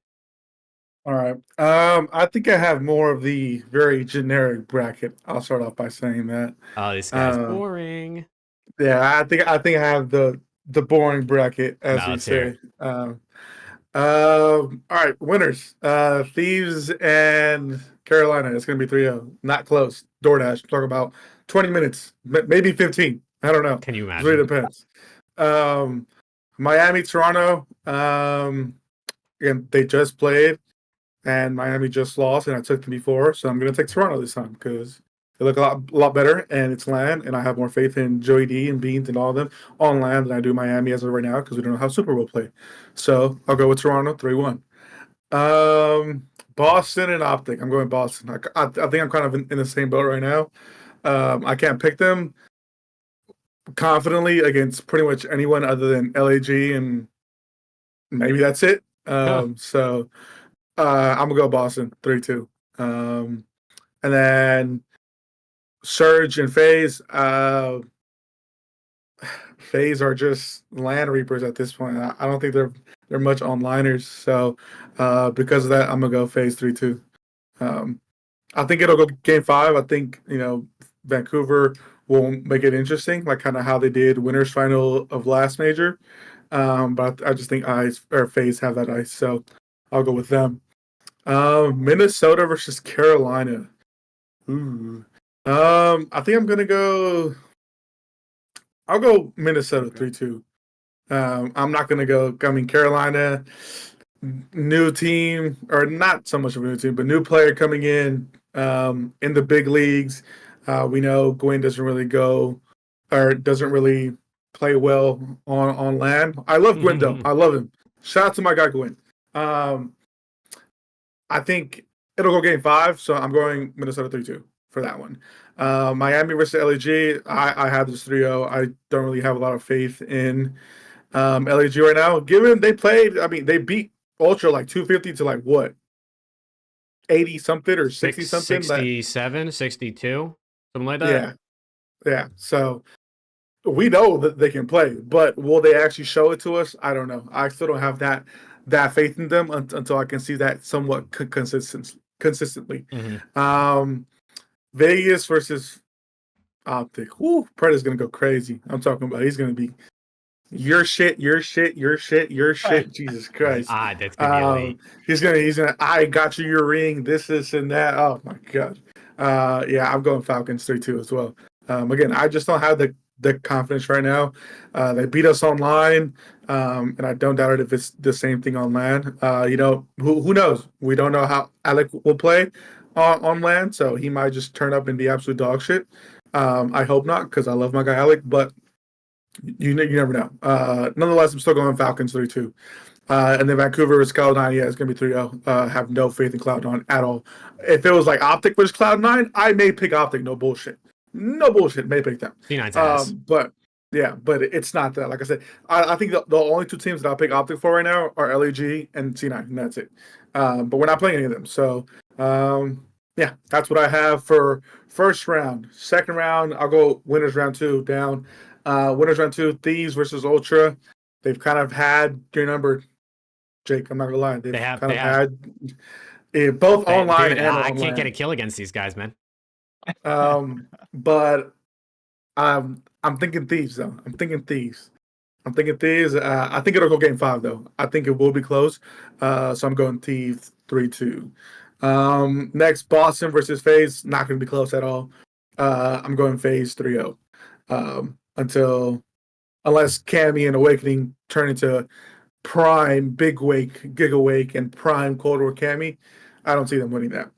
All right. I think I have more of the very generic bracket. I'll start off by saying that. Oh, this guy's boring. Yeah, I think I have the boring bracket, as No, we let's hear say. it. All right, winners. Thieves and Carolina. It's gonna be 3-0. Not close. DoorDash. Talk about 20 minutes, maybe 15. I don't know. Can you It really imagine? depends. Miami, Toronto. Again, they just played, and Miami just lost, and I took them before, so I'm gonna take Toronto this time because they look a lot better, and it's land, and I have more faith in Joey D and Beans and all of them on land than I do Miami as of right now because we don't know how Super Bowl play. So I'll go with Toronto 3-1. Boston and Optic. I'm going Boston. I think I'm kind of in the same boat right now. I can't pick them confidently against pretty much anyone other than LAG, and maybe that's it. So I'm gonna go Boston 3-2. And then Surge and FaZe. FaZe are just land reapers at this point. I don't think they're much onliners. So because of that, I'm gonna go FaZe 3-2. I think it'll go game 5. I think Vancouver will make it interesting, like kind of how they did winners final of last major. But I just think FaZe have that ice, so I'll go with them. Minnesota versus Carolina. Ooh. I think I'm gonna go. I'll go Minnesota 3-2. I'm not gonna go. I mean, Carolina, new team, or not so much of a new team, but new player coming in the big leagues. We know Gwen doesn't really go or doesn't really play well on land. I love Gwen though. I love him. Shout out to my guy Gwen. I think it'll go game 5, so I'm going Minnesota 3-2 for that one. Miami versus LAG. I have this 3-0. I don't really have a lot of faith in LAG right now. Given they played, I mean, they beat Ultra like 250 to like what? 80 something or 60 something? 67, 62, something like that. Yeah. So we know that they can play, but will they actually show it to us? I don't know. I still don't have that faith in them until I can see that somewhat consistently. Vegas versus Optic. Woo, Preda's gonna go crazy. I'm talking about he's gonna be your shit. Jesus Christ. That's gonna be elite. He's gonna I got you your ring, this and that. Oh my god. Yeah, I'm going Falcons 3-2 as well. Again, I just don't have the confidence right now. They beat us online, and I don't doubt it if it's the same thing on land. Who knows? We don't know how Alec will play on land, so he might just turn up and be absolute dog shit. I hope not, because I love my guy Alec, but you never know. Nonetheless, I'm still going Falcons 3-2. And then Vancouver is Cloud9. Yeah, it's going to be 3-0. Have no faith in Cloud9 at all. If it was like Optic versus Cloud9, I may pick Optic. No bullshit. May pick them. C9's ass. But it's not that. Like I said, I think the only two teams that I'll pick Optic for right now are LAG and C9, and that's it. But we're not playing any of them. So, yeah, that's what I have for first round. Second round, I'll go winners round 2 down. Winners round 2, Thieves versus Ultra. They've kind of had your number, Jake. I'm not gonna lie. They've had both online dude, and I online. can't get a kill against these guys, man. But I'm thinking Thieves though. I'm thinking Thieves. I think it'll go game 5 though. I think it will be close. So I'm going Thieves 3-2. Next, Boston versus FaZe. Not gonna be close at all. I'm going FaZe 3-0. Unless Cammy and Awakening turn into prime Big Wake, Giga Wake, and prime Cold War Cammy, I don't see them winning that.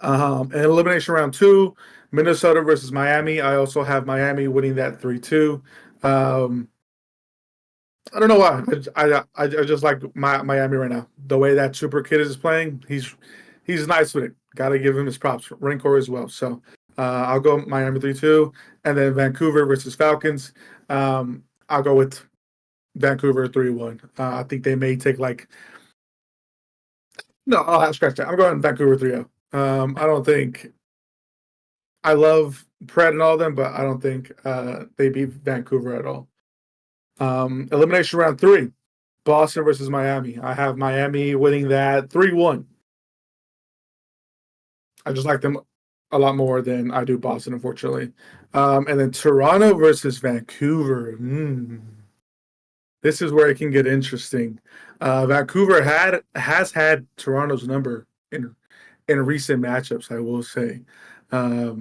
And elimination round 2, Minnesota versus Miami. I also have Miami winning that 3-2. I don't know why. I just like Miami right now. The way that Super Kid is playing, he's nice with it. Got to give him his props. Rancor as well. So I'll go Miami 3-2, and then Vancouver versus Falcons. I'll go with Vancouver 3-1. I think they may take no. I'll have scratch that. I'm going Vancouver 3-0. I don't think. I love Pratt and all them, but I don't think they beat Vancouver at all. Elimination round 3, Boston versus Miami. I have Miami winning that 3-1. I just like them a lot more than I do Boston, unfortunately. And then Toronto versus Vancouver. This is where it can get interesting. Vancouver has had Toronto's number in recent matchups, I will say. What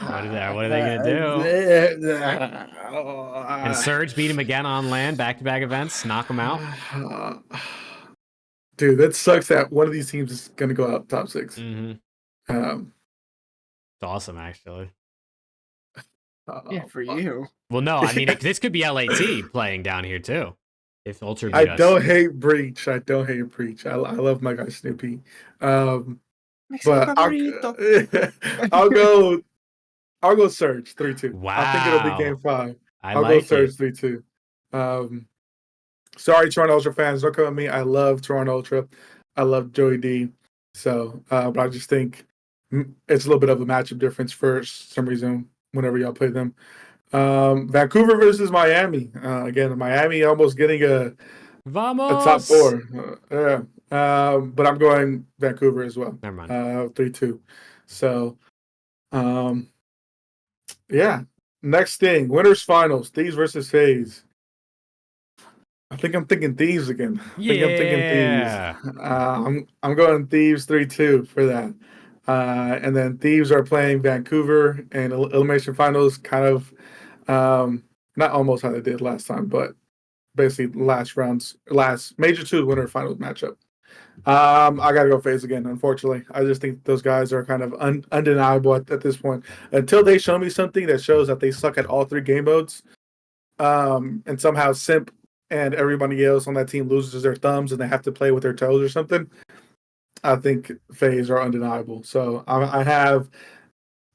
are they gonna do? And Surge beat him again on land, back-to-back events, knock him out. Dude, that sucks that one of these teams is going to go out top 6. It's awesome, actually. Yeah, for you. Well, no, I mean, this could be LAT playing down here, too. If Ultra beat I us. don't hate Breach. I don't hate Breach. I love my guy Snoopy. But I'll go Surge 3-2. Wow. I think it'll be game 5. I'll like go Surge 3-2. Sorry, Toronto Ultra fans, don't come at me. I love Toronto Ultra. I love Joey D. So, but I just think it's a little bit of a matchup difference for some reason whenever y'all play them. Vancouver versus Miami. Again, Miami almost getting a top 4. Yeah. But I'm going Vancouver as well. Never mind. 3-2. So, yeah. Next thing, winners finals, Thieves versus FaZe. I think I'm thinking Thieves again. I'm thinking Thieves. I'm going Thieves 3-2 for that. And then Thieves are playing Vancouver and elimination finals, kind of not almost how they did last time, but basically last major 2 winner finals matchup. I gotta go FaZe again, unfortunately. I just think those guys are kind of undeniable at this point. Until they show me something that shows that they suck at all 3 game modes, and somehow Simp and everybody else on that team loses their thumbs and they have to play with their toes or something, I think FaZe are undeniable. So I have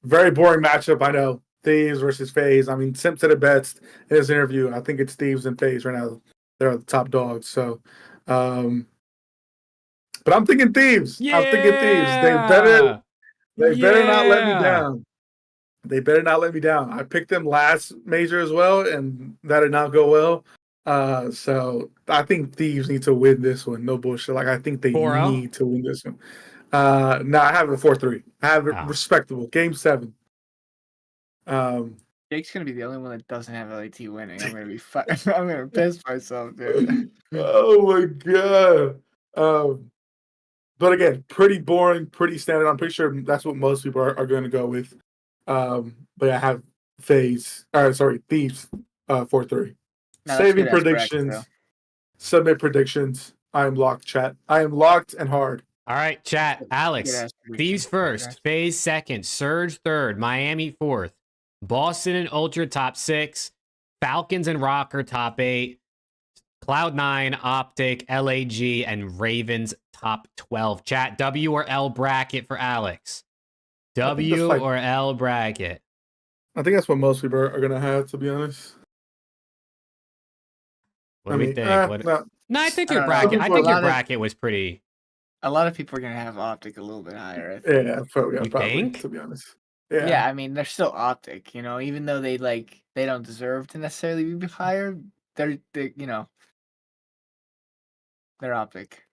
very boring matchup. I know, Thieves versus FaZe. I mean, Simp said it best in his interview. I think it's Thieves and FaZe right now. They're the top dogs. So, but I'm thinking Thieves. Yeah! I'm thinking Thieves. They better not let me down. They better not let me down. I picked them last major as well, and that did not go well. So I think Thieves need to win this one. No bullshit. Like, I think they 4-0? need to win this one. No, I have it 4-3. I have it respectable. Game 7. Jake's gonna be the only one that doesn't have LAT winning. I'm gonna be I'm gonna piss myself, dude. Oh my god. But again, pretty boring, pretty standard. I'm pretty sure that's what most people are going to go with. But I have Thieves 4-3. No, Saving that's good-ass predictions. bracket, Submit predictions. I am locked, chat. I am locked and hard. All right, chat. Alex, Good-ass prediction. Thieves first, FaZe second, Surge third, Miami fourth, Boston and Ultra top 6, Falcons and Rocker top 8, Cloud9, Optic, LAG, and Ravens top 12. Chat, W or L bracket for Alex? W or L bracket? I think that's what most people are going to have, to be honest. What do we think? No, I think your bracket. I think your bracket was pretty. A lot of people are gonna have Optic a little bit higher. I think. Yeah, probably. Think? To be honest. Yeah, I mean they're still Optic, you know. Even though they don't deserve to necessarily be higher, they're they're Optic.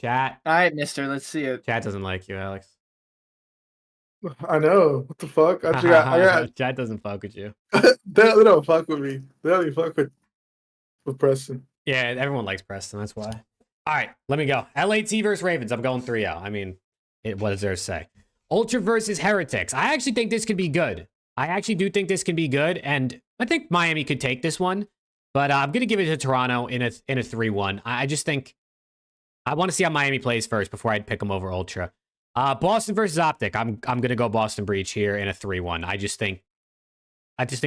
Chat. All right, Mister. Let's see it. Chat doesn't like you, Alex. I know. What the fuck? I got Chat doesn't fuck with you. they don't fuck with me. They don't even fuck with Preston. Yeah, everyone likes Preston. That's why. All right, let me go. LAT versus Ravens. I'm going 3-0. I mean, what is there to say? Ultra versus Heretics. I actually think this could be good. I actually do think this can be good, and I think Miami could take this one. But I'm gonna give it to Toronto in a 3-1. I just think I want to see how Miami plays first before I'd pick them over Ultra. Boston versus Optic. I'm gonna go Boston Breach here in a 3-1. I just think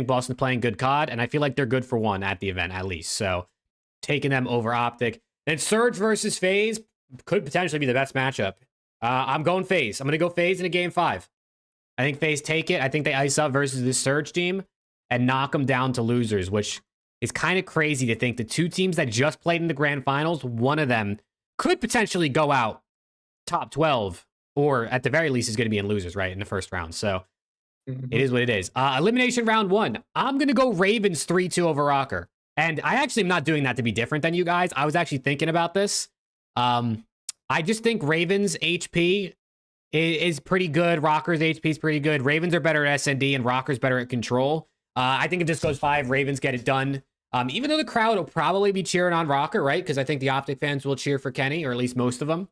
Boston's playing good COD, and I feel like they're good for one at the event at least. So taking them over Optic. Then Surge versus FaZe could potentially be the best matchup. I'm going FaZe. I'm gonna go FaZe in a game 5. I think FaZe take it. I think they ice up versus this Surge team and knock them down to losers, which It's kind of crazy to think the two teams that just played in the grand finals, one of them could potentially go out top 12, or at the very least is going to be in losers, right, in the first round. So it is what it is. Elimination round 1. I'm going to go Ravens 3-2 over Rocker. And I actually am not doing that to be different than you guys. I was actually thinking about this. I just think Ravens HP is pretty good. Rocker's HP is pretty good. Ravens are better at S&D and Rocker's better at control. I think if this goes 5, Ravens get it done. Even though the crowd will probably be cheering on Rocker, right? Because I think the Optic fans will cheer for Kenny, or at least most of them.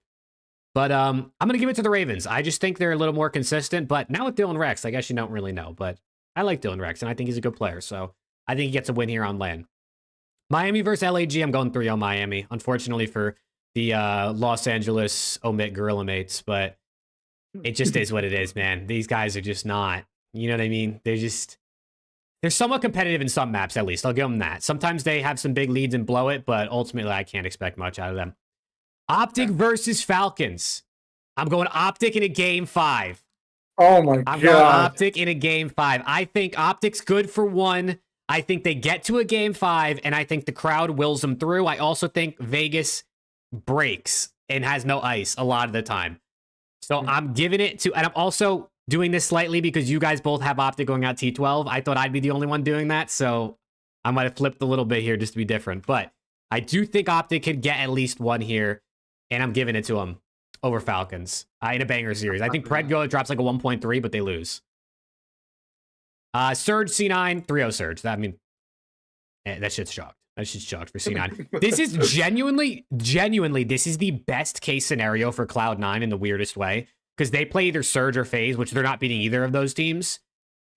But I'm going to give it to the Ravens. I just think they're a little more consistent. But now with Dylan Rex, I guess you don't really know. But I like Dylan Rex, and I think he's a good player. So I think he gets a win here on land. Miami versus LAG, I'm going 3-0 Miami. Unfortunately for the Los Angeles omit Gorilla mates, but it just is what it is, man. These guys are just not, you know what I mean? They're somewhat competitive in some maps, at least. I'll give them that. Sometimes they have some big leads and blow it, but ultimately I can't expect much out of them. Optic versus Falcons. I'm going Optic in a game 5. Oh my I'm god. going Optic in a game 5. I think Optic's good for 1. I think they get to a game 5, and I think the crowd wills them through. I also think Vegas breaks and has no ice a lot of the time. So I'm giving it to, and I'm also doing this slightly because you guys both have Optic going out T12. I thought I'd be the only one doing that, so I might have flipped a little bit here just to be different. But I do think Optic could get at least 1 here, and I'm giving it to them over Falcons in a banger series. I think Predgo drops like a 1.3, but they lose. Surge C9, 3-0 Surge. That shit's shocked. That shit's shocked for C9. This is genuinely, this is the best case scenario for Cloud9 in the weirdest way. Because they play either Surge or FaZe, which they're not beating either of those teams.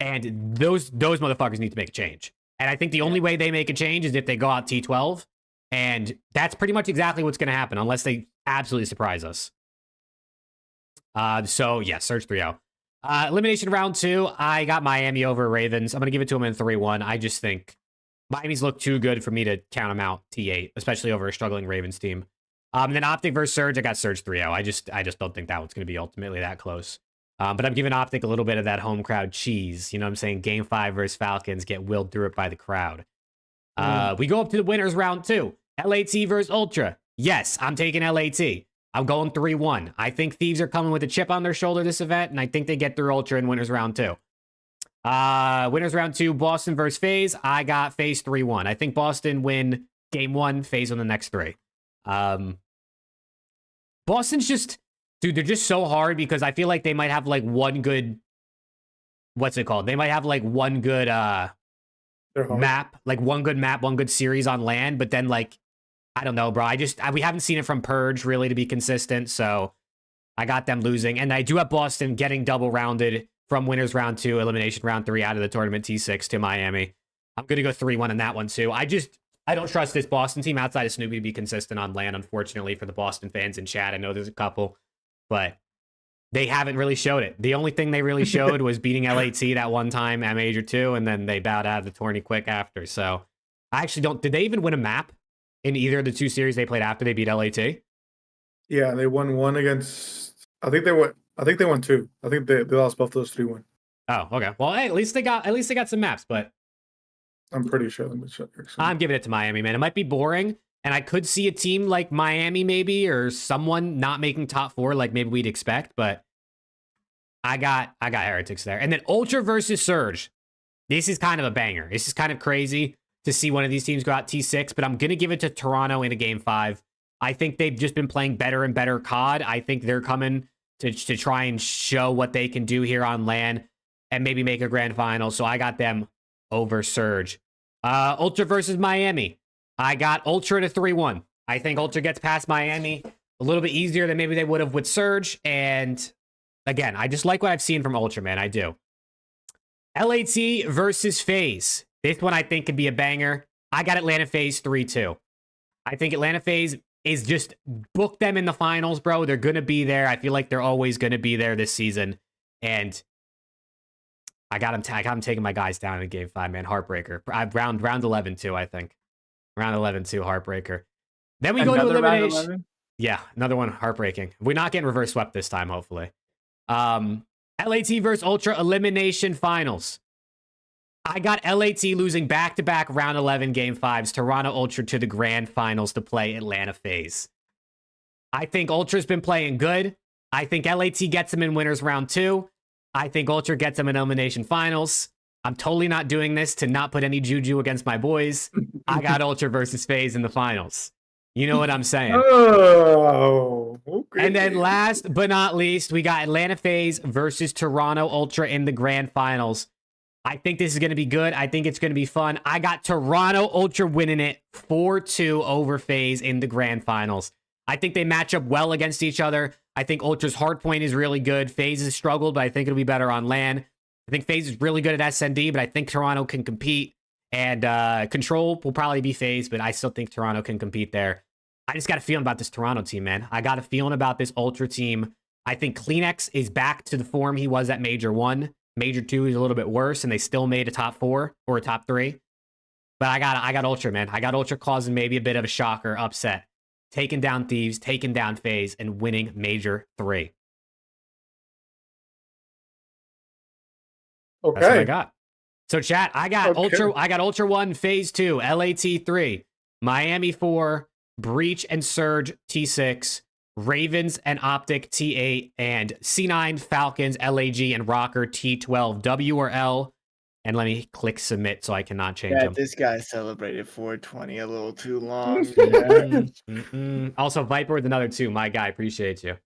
And those motherfuckers need to make a change. And I think the only way they make a change is if they go out T12. And that's pretty much exactly what's going to happen, unless they absolutely surprise us. So, yeah, Surge 3-0. Elimination round 2, I got Miami over Ravens. I'm going to give it to them in 3-1. I just think Miami's look too good for me to count them out T8, especially over a struggling Ravens team. And then Optic versus Surge, I got Surge 3-0. I just don't think that one's going to be ultimately that close. But I'm giving Optic a little bit of that home crowd cheese. You know what I'm saying? Game 5 versus Falcons, get willed through it by the crowd. We go up to the winners round 2. LAT versus Ultra. Yes, I'm taking LAT. I'm going 3-1. I think Thieves are coming with a chip on their shoulder this event, and I think they get through Ultra in winners round 2. Winners round 2, Boston versus FaZe. I got FaZe 3-1. I think Boston win game 1, FaZe on the next 3. Boston's just, dude, they're just so hard because I feel like they might have like one good, what's it called? They might have like one good map, like one good series on land, but then like, I don't know, bro. We haven't seen it from Purge really to be consistent, so I got them losing. And I do have Boston getting double rounded from winners round 2, elimination round 3 out of the tournament T6 to Miami. I'm going to go 3-1 in that one too. I don't trust this Boston team outside of Snoopy to be consistent on land, unfortunately, for the Boston fans in chat. I know there's a couple, but they haven't really showed it. The only thing they really showed was beating LAT that one time at Major 2, and then they bowed out of the tourney quick after. So I actually don't... Did they even win a map in either of the 2 series they played after they beat LAT? Yeah, they won 1 against... I think they won 2. I think they lost both those 3-1. Oh, okay. Well, hey, at least they got some maps, but... I'm pretty sure. I'm giving it to Miami, man. It might be boring, and I could see a team like Miami maybe, or someone not making top 4 like maybe we'd expect, but I got Heretics there. And then Ultra versus Surge. This is kind of a banger. This is kind of crazy to see one of these teams go out T6, but I'm going to give it to Toronto in a game 5. I think they've just been playing better and better COD. I think they're coming to try and show what they can do here on LAN and maybe make a grand final. So I got them over Surge. Ultra versus Miami. I got Ultra at a 3-1. I think Ultra gets past Miami a little bit easier than maybe they would have with Surge. And again, I just like what I've seen from Ultra, man. I do. LAT versus FaZe. This one I think could be a banger. I got Atlanta FaZe 3-2. I think Atlanta FaZe is just book them in the finals, bro. They're going to be there. I feel like they're always going to be there this season. And I got him taking my guys down in game 5, man. Heartbreaker. Round 11 too, I think. Round 11 too, heartbreaker. Then we go to elimination. Yeah, another one heartbreaking. We're not getting reverse swept this time, hopefully. LAT versus Ultra elimination finals. I got LAT losing back-to-back round 11 game 5s, Toronto Ultra to the grand finals to play Atlanta FaZe. I think Ultra's been playing good. I think LAT gets them in winners round 2. I think Ultra gets them in elimination finals. I'm totally not doing this to not put any juju against my boys. I got Ultra versus FaZe in the finals. You know what I'm saying? Oh, okay. And then last but not least, we got Atlanta FaZe versus Toronto Ultra in the grand finals. I think this is going to be good. I think it's going to be fun. I got Toronto Ultra winning it 4-2 over FaZe in the grand finals. I think they match up well against each other. I think Ultra's hardpoint is really good. FaZe has struggled, but I think it'll be better on LAN. I think FaZe is really good at SND, but I think Toronto can compete. And Control will probably be FaZe, but I still think Toronto can compete there. I just got a feeling about this Toronto team, man. I got a feeling about this Ultra team. I think Kleenex is back to the form he was at Major 1. Major 2 is a little bit worse, and they still made a top 4 or a top 3. But I got Ultra, man. I got Ultra causing maybe a bit of a shocker upset. Taking down Thieves, taking down FaZe, and winning Major 3. Okay. That's what I got. So chat, I got Okay. Ultra 1, FaZe 2, LAT 3, Miami 4, Breach and Surge T6, Ravens and Optic T8, and C9, Falcons, LAG, and Rocker T12. W or L. And let me click submit so I cannot change them. This guy celebrated 420 a little too long. Also, Viper with another 2. My guy, appreciate you.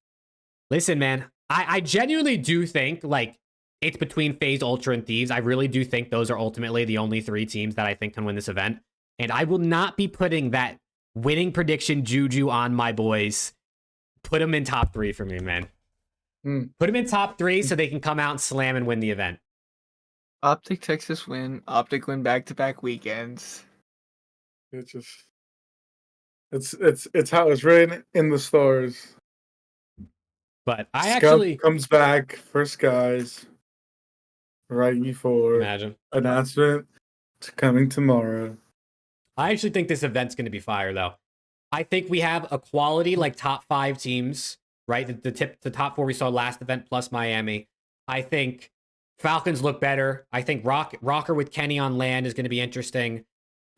Listen, man, I genuinely do think, like, it's between FaZe, Ultra, and Thieves. I really do think those are ultimately the only 3 teams that I think can win this event. And I will not be putting that winning prediction juju on my boys. Put them in top 3 for me, man. Put them in top 3 so they can come out and slam and win the event. Optic Texas win. Optic win back-to-back weekends. It's just it's how it's written in the stars. But I Scum actually comes back first guys right before imagine. announcement coming tomorrow. I actually think this event's going to be fire, though. I think we have a quality like top 5 teams, right? The top 4 we saw last event plus Miami. I think Falcons look better. I think Rocker with Kenny on land is going to be interesting.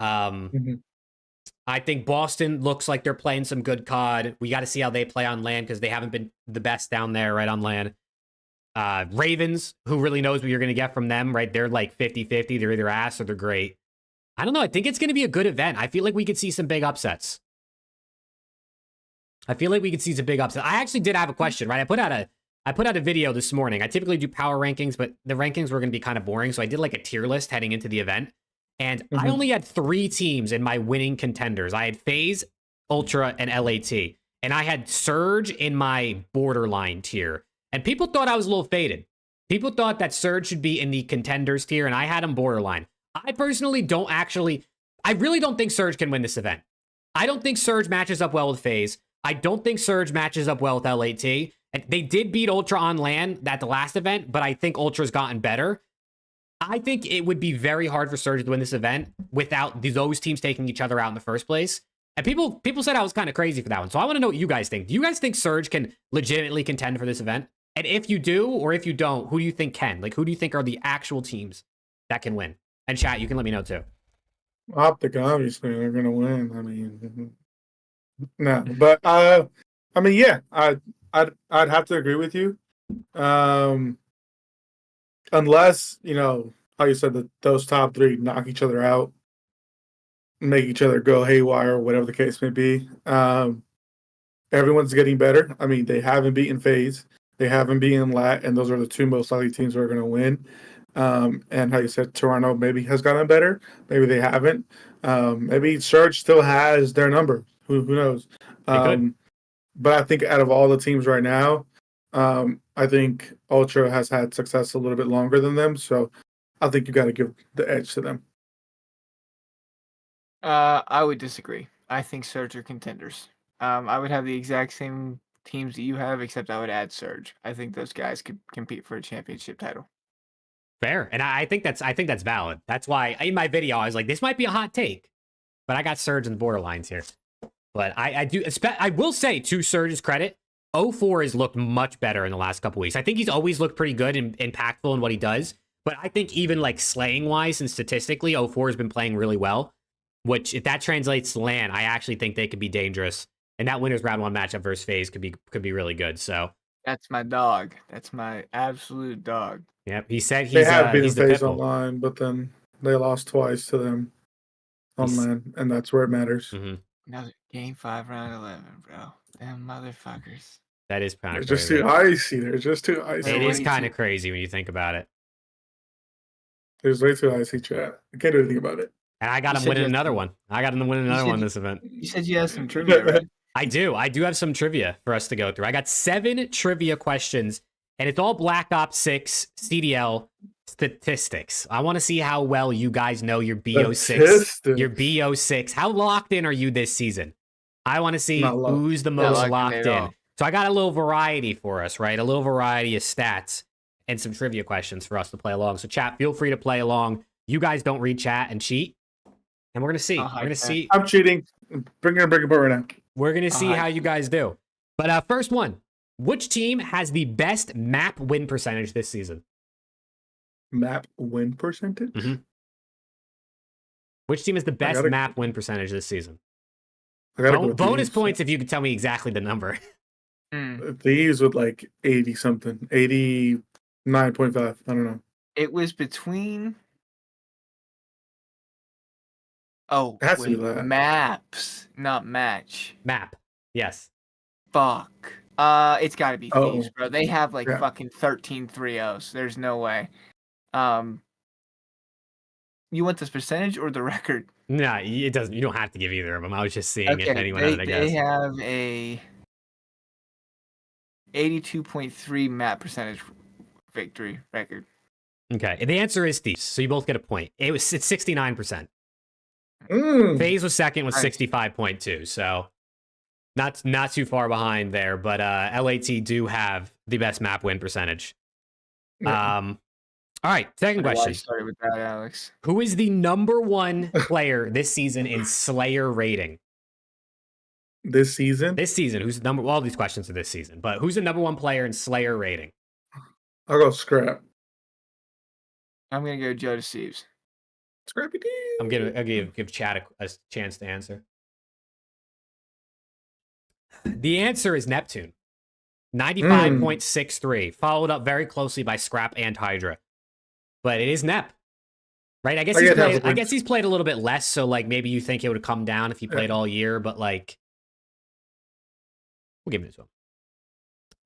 I think Boston looks like they're playing some good COD. We got to see how they play on land because they haven't been the best down there, right, on land. Ravens, who really knows what you're going to get from them, right? They're like 50-50. They're either ass or they're great. I don't know. I think it's going to be a good event. I feel like we could see some big upsets. I actually did have a question, right? I put out a video this morning. I typically do power rankings, but the rankings were going to be kind of boring. So I did like a tier list heading into the event. And I only had 3 teams in my winning contenders. I had FaZe, Ultra, and LAT. And I had Surge in my borderline tier. And people thought I was a little faded. People thought that Surge should be in the contenders tier, and I had him borderline. I personally I really don't think Surge can win this event. I don't think Surge matches up well with FaZe. I don't think Surge matches up well with LAT. And they did beat Ultra on LAN at the last event, but I think Ultra's gotten better. I think it would be very hard for Surge to win this event without those teams taking each other out in the first place. And people said I was kind of crazy for that one. So I want to know what you guys think. Do you guys think Surge can legitimately contend for this event? And if you do, or if you don't, who do you think can? Like, who do you think are the actual teams that can win? And chat, you can let me know too. Optic, obviously, they're gonna win. I mean, no, but I mean, yeah, I'd have to agree with you. Unless, you know, how you said that those top 3 knock each other out, make each other go haywire, whatever the case may be. Everyone's getting better. I mean, they haven't beaten FaZe, they haven't beaten LAT, and those are the 2 most likely teams who are going to win. And how you said Toronto maybe has gotten better, maybe they haven't. Maybe Surge still has their number. Who knows? But I think out of all the teams right now, I think Ultra has had success a little bit longer than them, so I think you got to give the edge to them. I would disagree. I think Surge are contenders. I would have the exact same teams that you have, except I would add Surge. I think those guys could compete for a championship title. Fair. And I think that's valid. That's why in my video I was like, this might be a hot take, but I got Surge in the borderlines here. But I will say, to Surge's credit, 04 has looked much better in the last couple weeks. I think he's always looked pretty good and impactful in what he does. But I think even like slaying wise and statistically, 04 has been playing really well. Which, if that translates to LAN, I actually think they could be dangerous. And that winners round 1 matchup versus FaZe could be really good. So That's my dog. That's my absolute dog. yeah, he said They have he's beaten the FaZe pitbull. online, but then they lost twice to them online, and that's where it matters. Mm-hmm. Another game 5, round 11, bro. Them motherfuckers. That is kind They're of just crazy. too icy. They're just too icy. It is way kind too- of crazy when you think about it. There's way too icy, chat. I can't do anything about it. And I got You him said winning you had another some- one. I got him winning You another said one you- this event. You said you had some trivia, right? I do have some trivia for us to go through. I got 7 trivia questions, and it's all Black Ops 6 CDL statistics. I want to see how well you guys know your BO6. Statistics. Your BO6. How locked in are you this season? I want to see Not locked. who's the Not most locked locked at in. all. So I got a little variety for us, right? A little variety of stats and some trivia questions for us to play along. So chat, feel free to play along. You guys don't read chat and cheat. And we're gonna see. I'll We're hide gonna that. see. I'm cheating. Bring it up right now. We're gonna see Alright. how you guys do. But first one, which team has the best map win percentage this season? Map win percentage? Mhm. Which team has the best gotta- map win percentage this season? I gotta go with Bonus these. points if you could tell me exactly the number. These with like 80 something, 89.5. I don't know. It was between. Oh, It has to be wait, that. maps, not match. Map. Yes. Fuck. It's got to be Oh. Thieves, bro. They have like Yeah. fucking 13 3-0s. There's no way. You want this percentage or the record? No, it doesn't. You don't have to give either of them. I was just seeing if anyone they, had a guess. they have a 82.3 map percentage victory record. Okay. The answer is Thieves. So you both get a point. It's 69%. FaZe was second with Nice. 65.2. So not too far behind there, but LAT do have the best map win percentage. Yeah. All right, second Wonder why I question. started with that, Alex. Who is the number 1 player this season in Slayer rating? This season? This season, who's the number? Well, all these questions are this season, but who's the number 1 player in Slayer rating? I'll go Scrap. I'm gonna go Joe Deceives. Scrappy D. I'm gonna give Chad a chance to answer. The answer is Neptune. 95.63, followed up very closely by Scrap and Hydra. But it is Nep. Right? I guess he's played a little bit less, so like maybe you think it would come down if he played all year, but like we'll give it to him.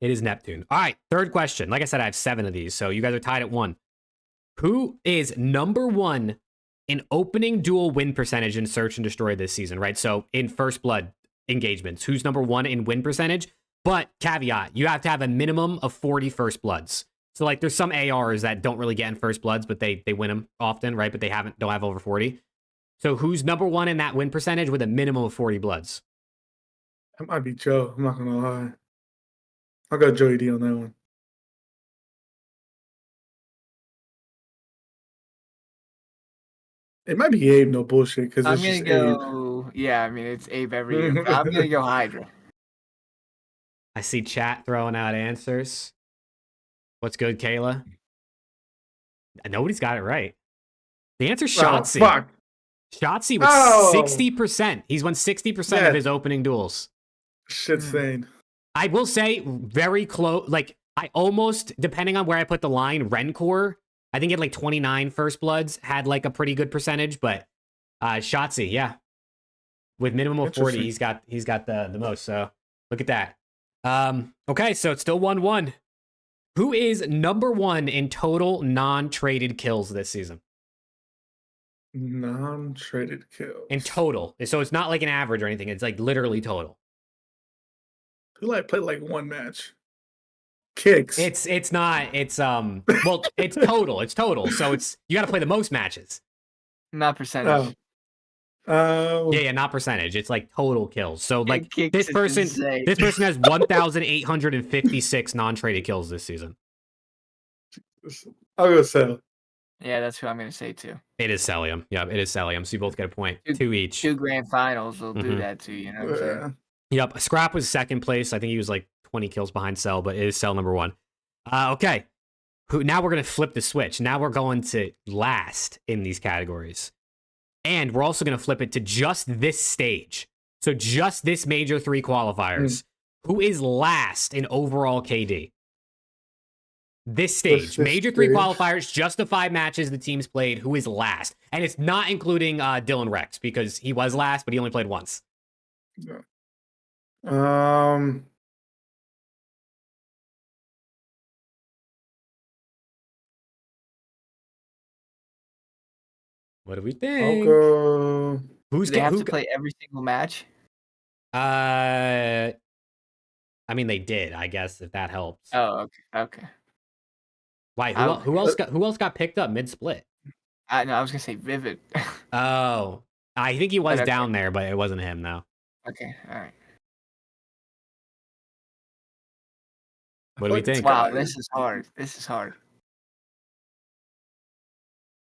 It is Neptune. All right, third question. Like I said, I have 7 of these, so you guys are tied at 1. Who is number 1 in opening duel win percentage in Search and Destroy this season, right? So in First Blood engagements, who's number 1 in win percentage? But caveat, you have to have a minimum of 40 First Bloods. So like there's some ARs that don't really get in First Bloods, but they win them often, right? But they don't have over 40. So who's number 1 in that win percentage with a minimum of 40 Bloods? That might be Joe. I'm not gonna lie. I'll go Joey D on that one. It might be Abe, no bullshit, because I'm it's gonna just Abe. go. Yeah, I mean it's Abe every year. But I'm gonna go Hydra. I see chat throwing out answers. What's good, Kayla? Nobody's got it right. The answer's Oh, Shotzi. fuck. Shotzi with Oh. 60%. He's won 60% Yeah. of his opening duels. Shit's insane. I will say very close. Like, I almost, depending on where I put the line, Rencor, I think he had like 29 First Bloods, had like a pretty good percentage, but Shotzi, yeah. With minimum of 40, he's got the most. So look at that. Okay, so it's still 1-1. Who is number 1 in total non-traded kills this season? Non-traded kills. In total. So it's not like an average or anything. It's like literally total. Who like played like one match? Kicks. It's not. It's well, it's total. It's total. So it's you got to play the most matches. Not percentage. Yeah, not percentage. It's like total kills. So like Kicks this is person insane. this person has 1,856 non-traded kills this season. I'll go sell. Yeah, that's who I'm gonna say too. It is Celium. Yeah, it is Celium. So you both get a point. Two- 2 each. 2 grand finals will do Mhm. that too. You know what I'm saying? Yep. Scrap was second place. I think he was like 20 kills behind Cell, but it is Cell number 1. Okay. Who now we're gonna flip the switch. Now we're going to last in these categories. And we're also gonna flip it to just this stage. So just this major 3 qualifiers. Who is last in overall KD? This stage. Major 3 qualifiers, just the 5 matches the teams played. Who is last? And it's not including Dylan Rex because he was last, but he only played once. What do we think? I'll go. Do they have to play every single match? I mean, they did, I guess, if that helps. Oh, okay. Why? Who else got picked up mid split? No, I was gonna say Vivid. Oh, I think he was down there, but it wasn't him, though. Okay, all right. What do we think? Wow, this is hard.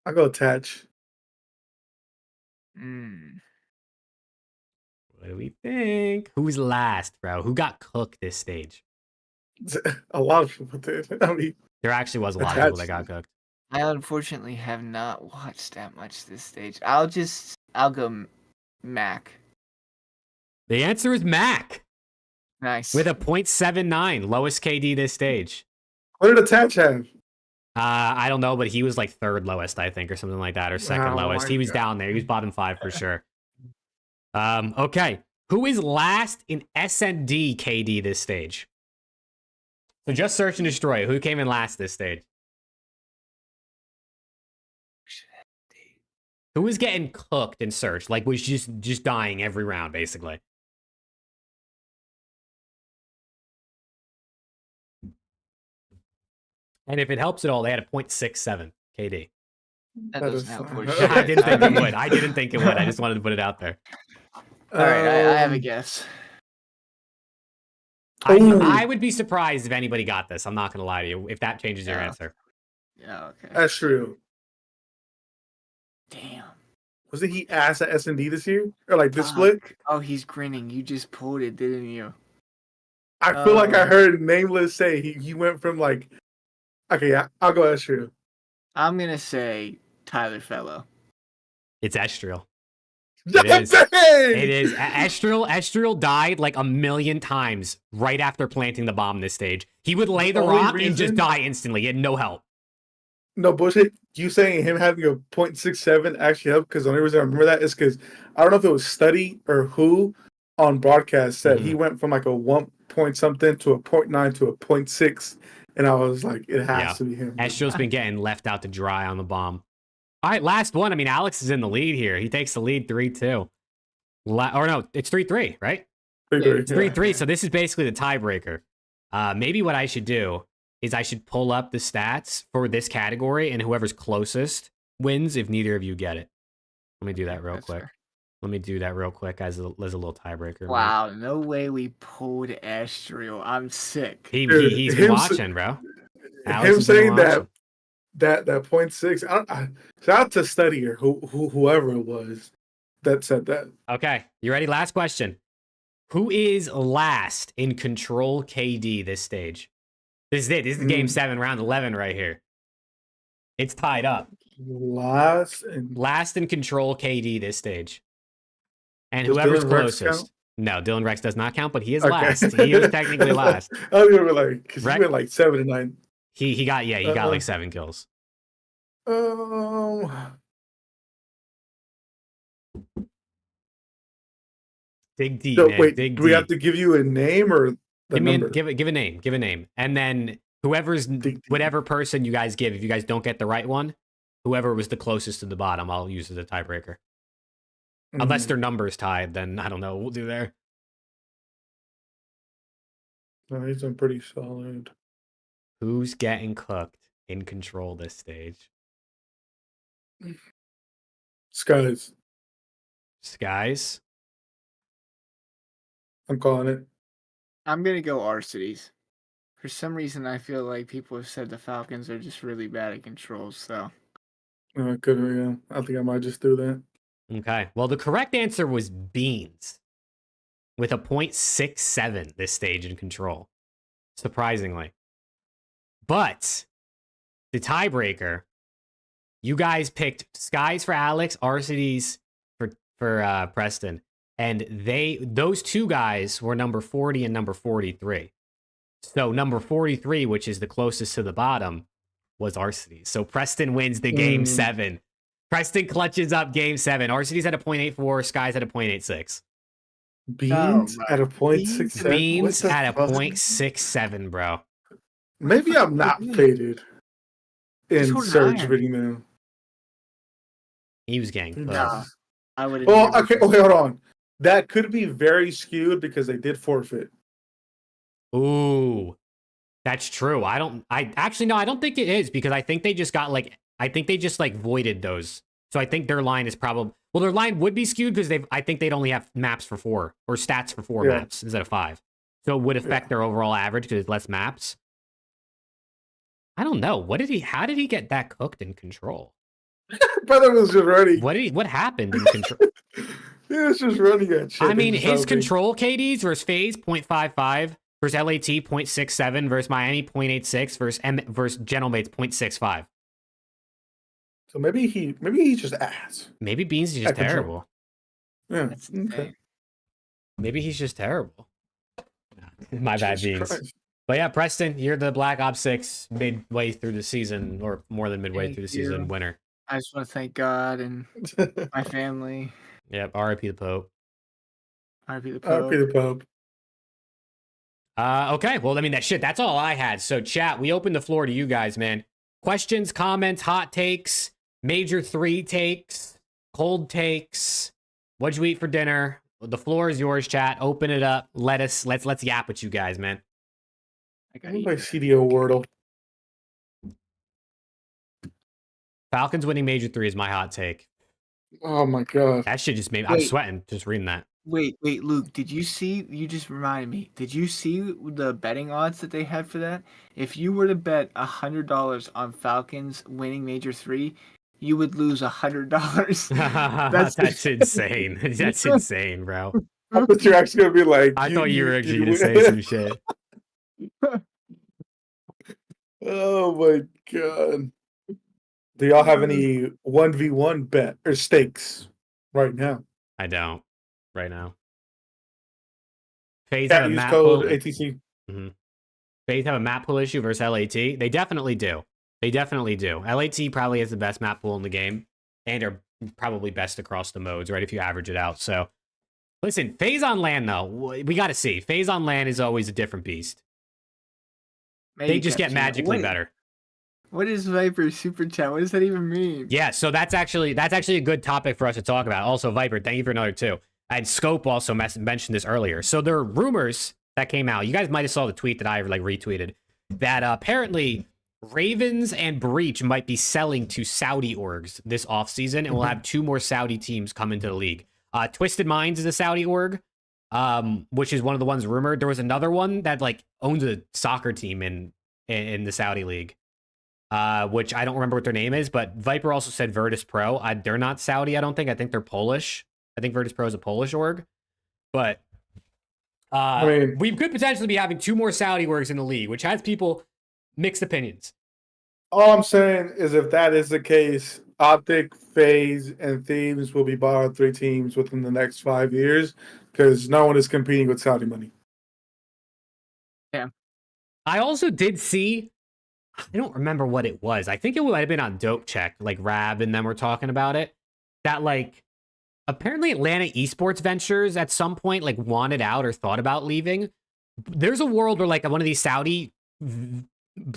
I'll go Tatch. What do we think? Who's last, bro? Who got cooked this stage? A lot of people did. I mean, there actually was a lot of people that got cooked. I unfortunately have not watched that much this stage. I'll go Mac. The answer is Mac. Nice. With a 0.79, lowest KD this stage. What did Attach have? I don't know, but he was like 3rd lowest, I think, or something like that, or 2nd lowest. He was down there. He was bottom 5 for sure. Okay. Who is last in SND KD this stage? So just search and destroy. Who came in last this stage? Who was getting cooked in search? Like was just dying every round, basically. And if it helps at all, they had a 0.67 KD. That doesn't help. I didn't think it would. I didn't think it would. I just wanted to put it out there. All right, I have a guess. I would be surprised if anybody got this. I'm not going to lie to you. If that changes your answer. Yeah, okay. That's true. Damn. Wasn't he ass at S&D this year? Or like this split? Oh, he's grinning. You just pulled it, didn't you? I feel like I heard Nameless say he went from like... Okay, yeah, I'll go Estriel. I'm going to say Tyler Fellow. It's Estriel. It is. Estriel died like a million times right after planting the bomb this stage. He would lay the rock and just die instantly. He had no help. No bullshit. You saying him having a 0.67 actually helped? Because the only reason I remember that is because I don't know if it was Study or who on broadcast said he went from like a 1 point something to a 0.9 to a 0.6. And I was like, it has to be him. Estriel's been getting left out to dry on the bomb. All right, last one. I mean, Alex is in the lead here. He takes the lead 3-2. Or no, it's 3-3, right? 3-3. It's 3-3, so this is basically the tiebreaker. Maybe what I should do is I should pull up the stats for this category, and whoever's closest wins if neither of you get it. Let me do that real quick. Let me do that real quick as a little tiebreaker. Wow, no way we pulled Estriel. I'm sick. He's been watching, bro. Alex him saying that 0.6. Shout out to Study or whoever it was that said that. Okay, you ready? Last question. Who is last in Control KD this stage? This is it. This is Game 7, Round 11 right here. It's tied up. Last in Control KD this stage. And whoever's closest. No, Dylan Rex does not count, but he is last. He is technically last. I was gonna be like, because he went like 7 and 9. He got like 7 kills. Dig deep, so, man. wait, dig do we deep. have to give you a name or the number? Give a name, and then whatever person you guys give, if you guys don't get the right one, whoever was the closest to the bottom, I'll use as a tiebreaker. Unless their numbers tied, then I don't know. We'll do there. No, he's been pretty solid. Who's getting cooked in Control this stage? Skies. I'm calling it. I'm going to go R-Cities. For some reason, I feel like people have said the Falcons are just really bad at controls, so. I think I might just do that. Okay. Well, the correct answer was Beans with a 0.67 this stage in Control. Surprisingly. But the tiebreaker, you guys picked Skies for Alex, Arcides for Preston, and those two guys were number 40 and number 43. So number 43, which is the closest to the bottom, was Arcides. So Preston wins the game 7. Preston clutches up game 7. Arcides had a .84, Skies had a .86. Beans at a .67. Beans had a .67, bro. Maybe I'm not faded in Surge video. He was getting cooked. Nah, I would. Well, okay, hold on. That could be very skewed because they did forfeit. Ooh, that's true. I don't think it is because I think they just got voided those. So I think their line is probably, well, their line would be skewed because I think they'd only have maps for 4 or stats for 4 maps instead of 5. So it would affect their overall average because it's less maps. I don't know. How did he get that cooked in control? Brother was just running. What happened in control? He was just running that shit. I mean, his control KDs versus FaZe 0.55 versus LAT 0.67 versus Miami 0.86 versus Gentlemates 0.65. So maybe he's just ass. Maybe Beans is just terrible. Yeah. That's insane. Maybe he's just terrible. My bad, Jesus Beans. Christ. But yeah, Preston, you're the Black Ops 6 midway through the season, or more than midway through the season winner. I just want to thank God and my family. Yep, R.I.P. the Pope. R.I.P. the Pope. R.I.P. the Pope. Okay, well, I mean, that's all I had. So, chat, we open the floor to you guys, man. Questions, comments, hot takes, major 3 takes, cold takes. What'd you eat for dinner? The floor is yours, chat. Open it up. Let's yap with you guys, man. I play CDL Wordle. Falcons winning major 3 is my hot take. Oh my god. That shit just made I'm sweating just reading that. Wait, Luke, did you see, you just reminded me, did you see the betting odds that they had for that? If you were to bet $100 on Falcons winning major 3, you would lose $100. That's insane. That's insane, bro. I thought you're actually gonna be like. I thought you were actually gonna say some shit. Oh my god. Do y'all have any 1v1 bet or stakes right now? I don't right now. FaZe Can't have a use map code pool. ATC. Mm-hmm. FaZe have a map pool issue versus LAT. They definitely do. LAT probably has the best map pool in the game and are probably best across the modes, right? If you average it out. So, listen, FaZe on LAN though, we got to see. FaZe on LAN is always a different beast. They just get magically better. What is Viper Super Chat? What does that even mean? Yeah, so that's actually a good topic for us to talk about. Also, Viper, thank you for another 2. And Scope also mentioned this earlier. So there are rumors that came out. You guys might have saw the tweet that I retweeted that apparently Ravens and Breach might be selling to Saudi orgs this offseason, and we'll have 2 more Saudi teams come into the league. Twisted Minds is a Saudi org, which is one of the ones rumored. There was another one that owns a soccer team in the Saudi league. Which I don't remember what their name is, but Viper also said Virtus Pro. They're not Saudi, I don't think. I think they're Polish. I think Virtus Pro is a Polish org. But we could potentially be having 2 more Saudi orgs in the league, which has people mixed opinions. All I'm saying is if that is the case, Optic, FaZe, and Thieves will be bought on 3 teams within the next 5 years because no one is competing with Saudi money. Yeah. I also did see, I don't remember what it was. I think it might have been on Dope Check, Rab and them were talking about it. That apparently Atlanta Esports Ventures at some point wanted out or thought about leaving. There's a world where one of these Saudi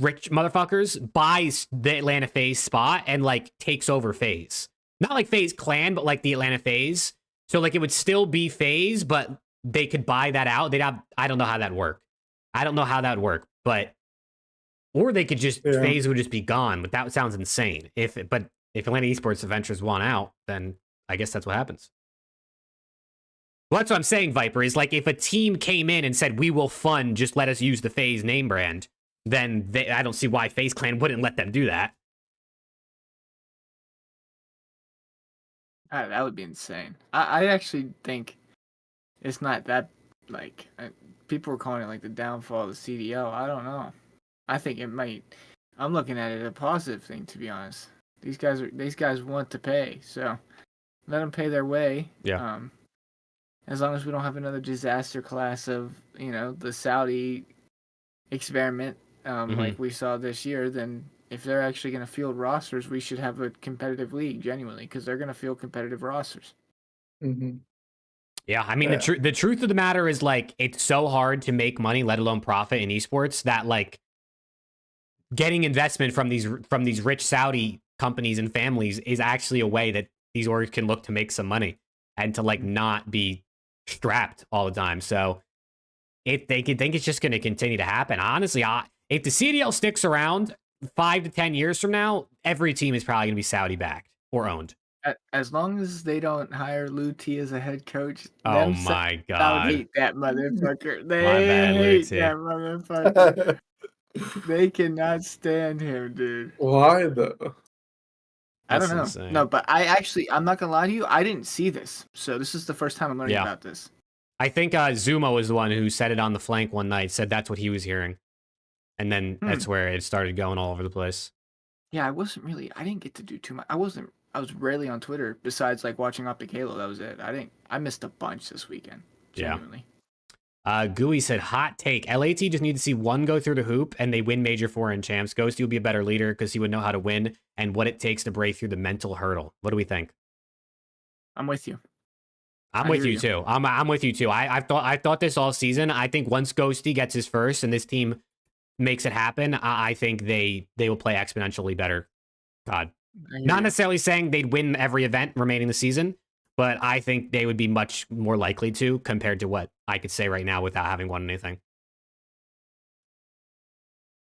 rich motherfuckers buys the Atlanta FaZe spot and takes over FaZe. Not FaZe Clan, but the Atlanta FaZe. So it would still be FaZe, but they could buy that out. I don't know how that work. But or they could just FaZe would just be gone, but that sounds insane. If Atlanta Esports Ventures want out, then I guess that's what happens. Well, that's what I'm saying, Viper, is if a team came in and said, we will fund, just let us use the FaZe name brand, then I don't see why FaZe Clan wouldn't let them do that. That would be insane. I actually think it's not that, people were calling it the downfall of the CDL. I don't know. I think it might. I'm looking at it a positive thing, to be honest. These guys want to pay, so let them pay their way. Yeah. As long as we don't have another disaster class of the Saudi experiment, like we saw this year, then if they're actually going to field rosters, we should have a competitive league, genuinely, because they're going to field competitive rosters. Mm-hmm. Yeah, I mean, Yeah. the truth of the matter is, like, it's so hard to make money, let alone profit in esports, that, like, getting investment from these rich Saudi companies and families is actually a way that these orgs can look to make some money and to, like, not be strapped all the time. So if they could think it's just going to continue to happen, honestly, if the CDL sticks around 5 to 10 years from now, every team is probably going to be Saudi backed or owned. As long as they don't hire Lou T as a head coach, Oh my I god, hate that motherfucker. They my bad, Lou hate T. that motherfucker. They cannot stand him, dude. Why though? I don't That's know. insane. No, but I'm not gonna lie to you. I didn't see this, so this is the first time I'm learning about this. I think Zuma was the one who said it on the flank one night. Said that's what he was hearing, and then that's where it started going all over the place. Yeah, I didn't get to do too much. I was rarely on Twitter besides like watching Optic Halo. That was it. I missed a bunch this weekend. Genuinely. Yeah. Gooey said, hot take. LAT just need to see one go through the hoop and they win Major 4 and champs. Ghosty will be a better leader because he would know how to win and what it takes to break through the mental hurdle. What do we think? I'm with you. I'm with you too. I'm with you too. I thought this all season. I think once Ghosty gets his first and this team makes it happen, I think they will play exponentially better. God. Not necessarily saying they'd win every event remaining the season, but I think they would be much more likely to compared to what I could say right now without having won anything.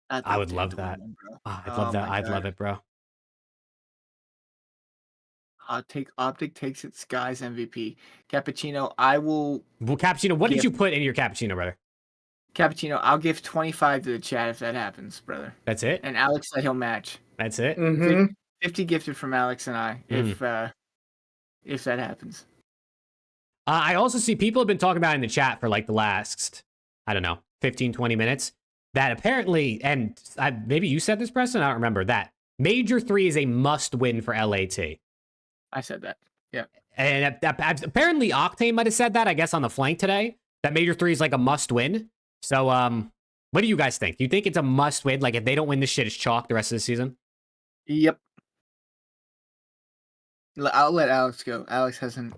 I would love that. I'd love that. I'd love it, bro. Hot take. Optic takes it. Sky's MVP. Cappuccino. I will. Well, Cappuccino, what did you put in your Cappuccino, brother? Cappuccino. I'll give 25 to the chat if that happens, brother. That's it. And Alex said he'll match. That's it. 50 gifted from Alex and I if that happens. I also see people have been talking about in the chat for like the last, I don't know, 15, 20 minutes that apparently, and maybe you said this, Preston, I don't remember, that Major 3 is a must win for LAT. I said that. Yeah. And apparently Octane might have said that, I guess, on the flank today, that Major 3 is like a must win. So, what do you guys think? Do you think it's a must win? Like, if they don't win this shit, it's chalk the rest of the season? Yep. I'll let Alex go. Alex hasn't,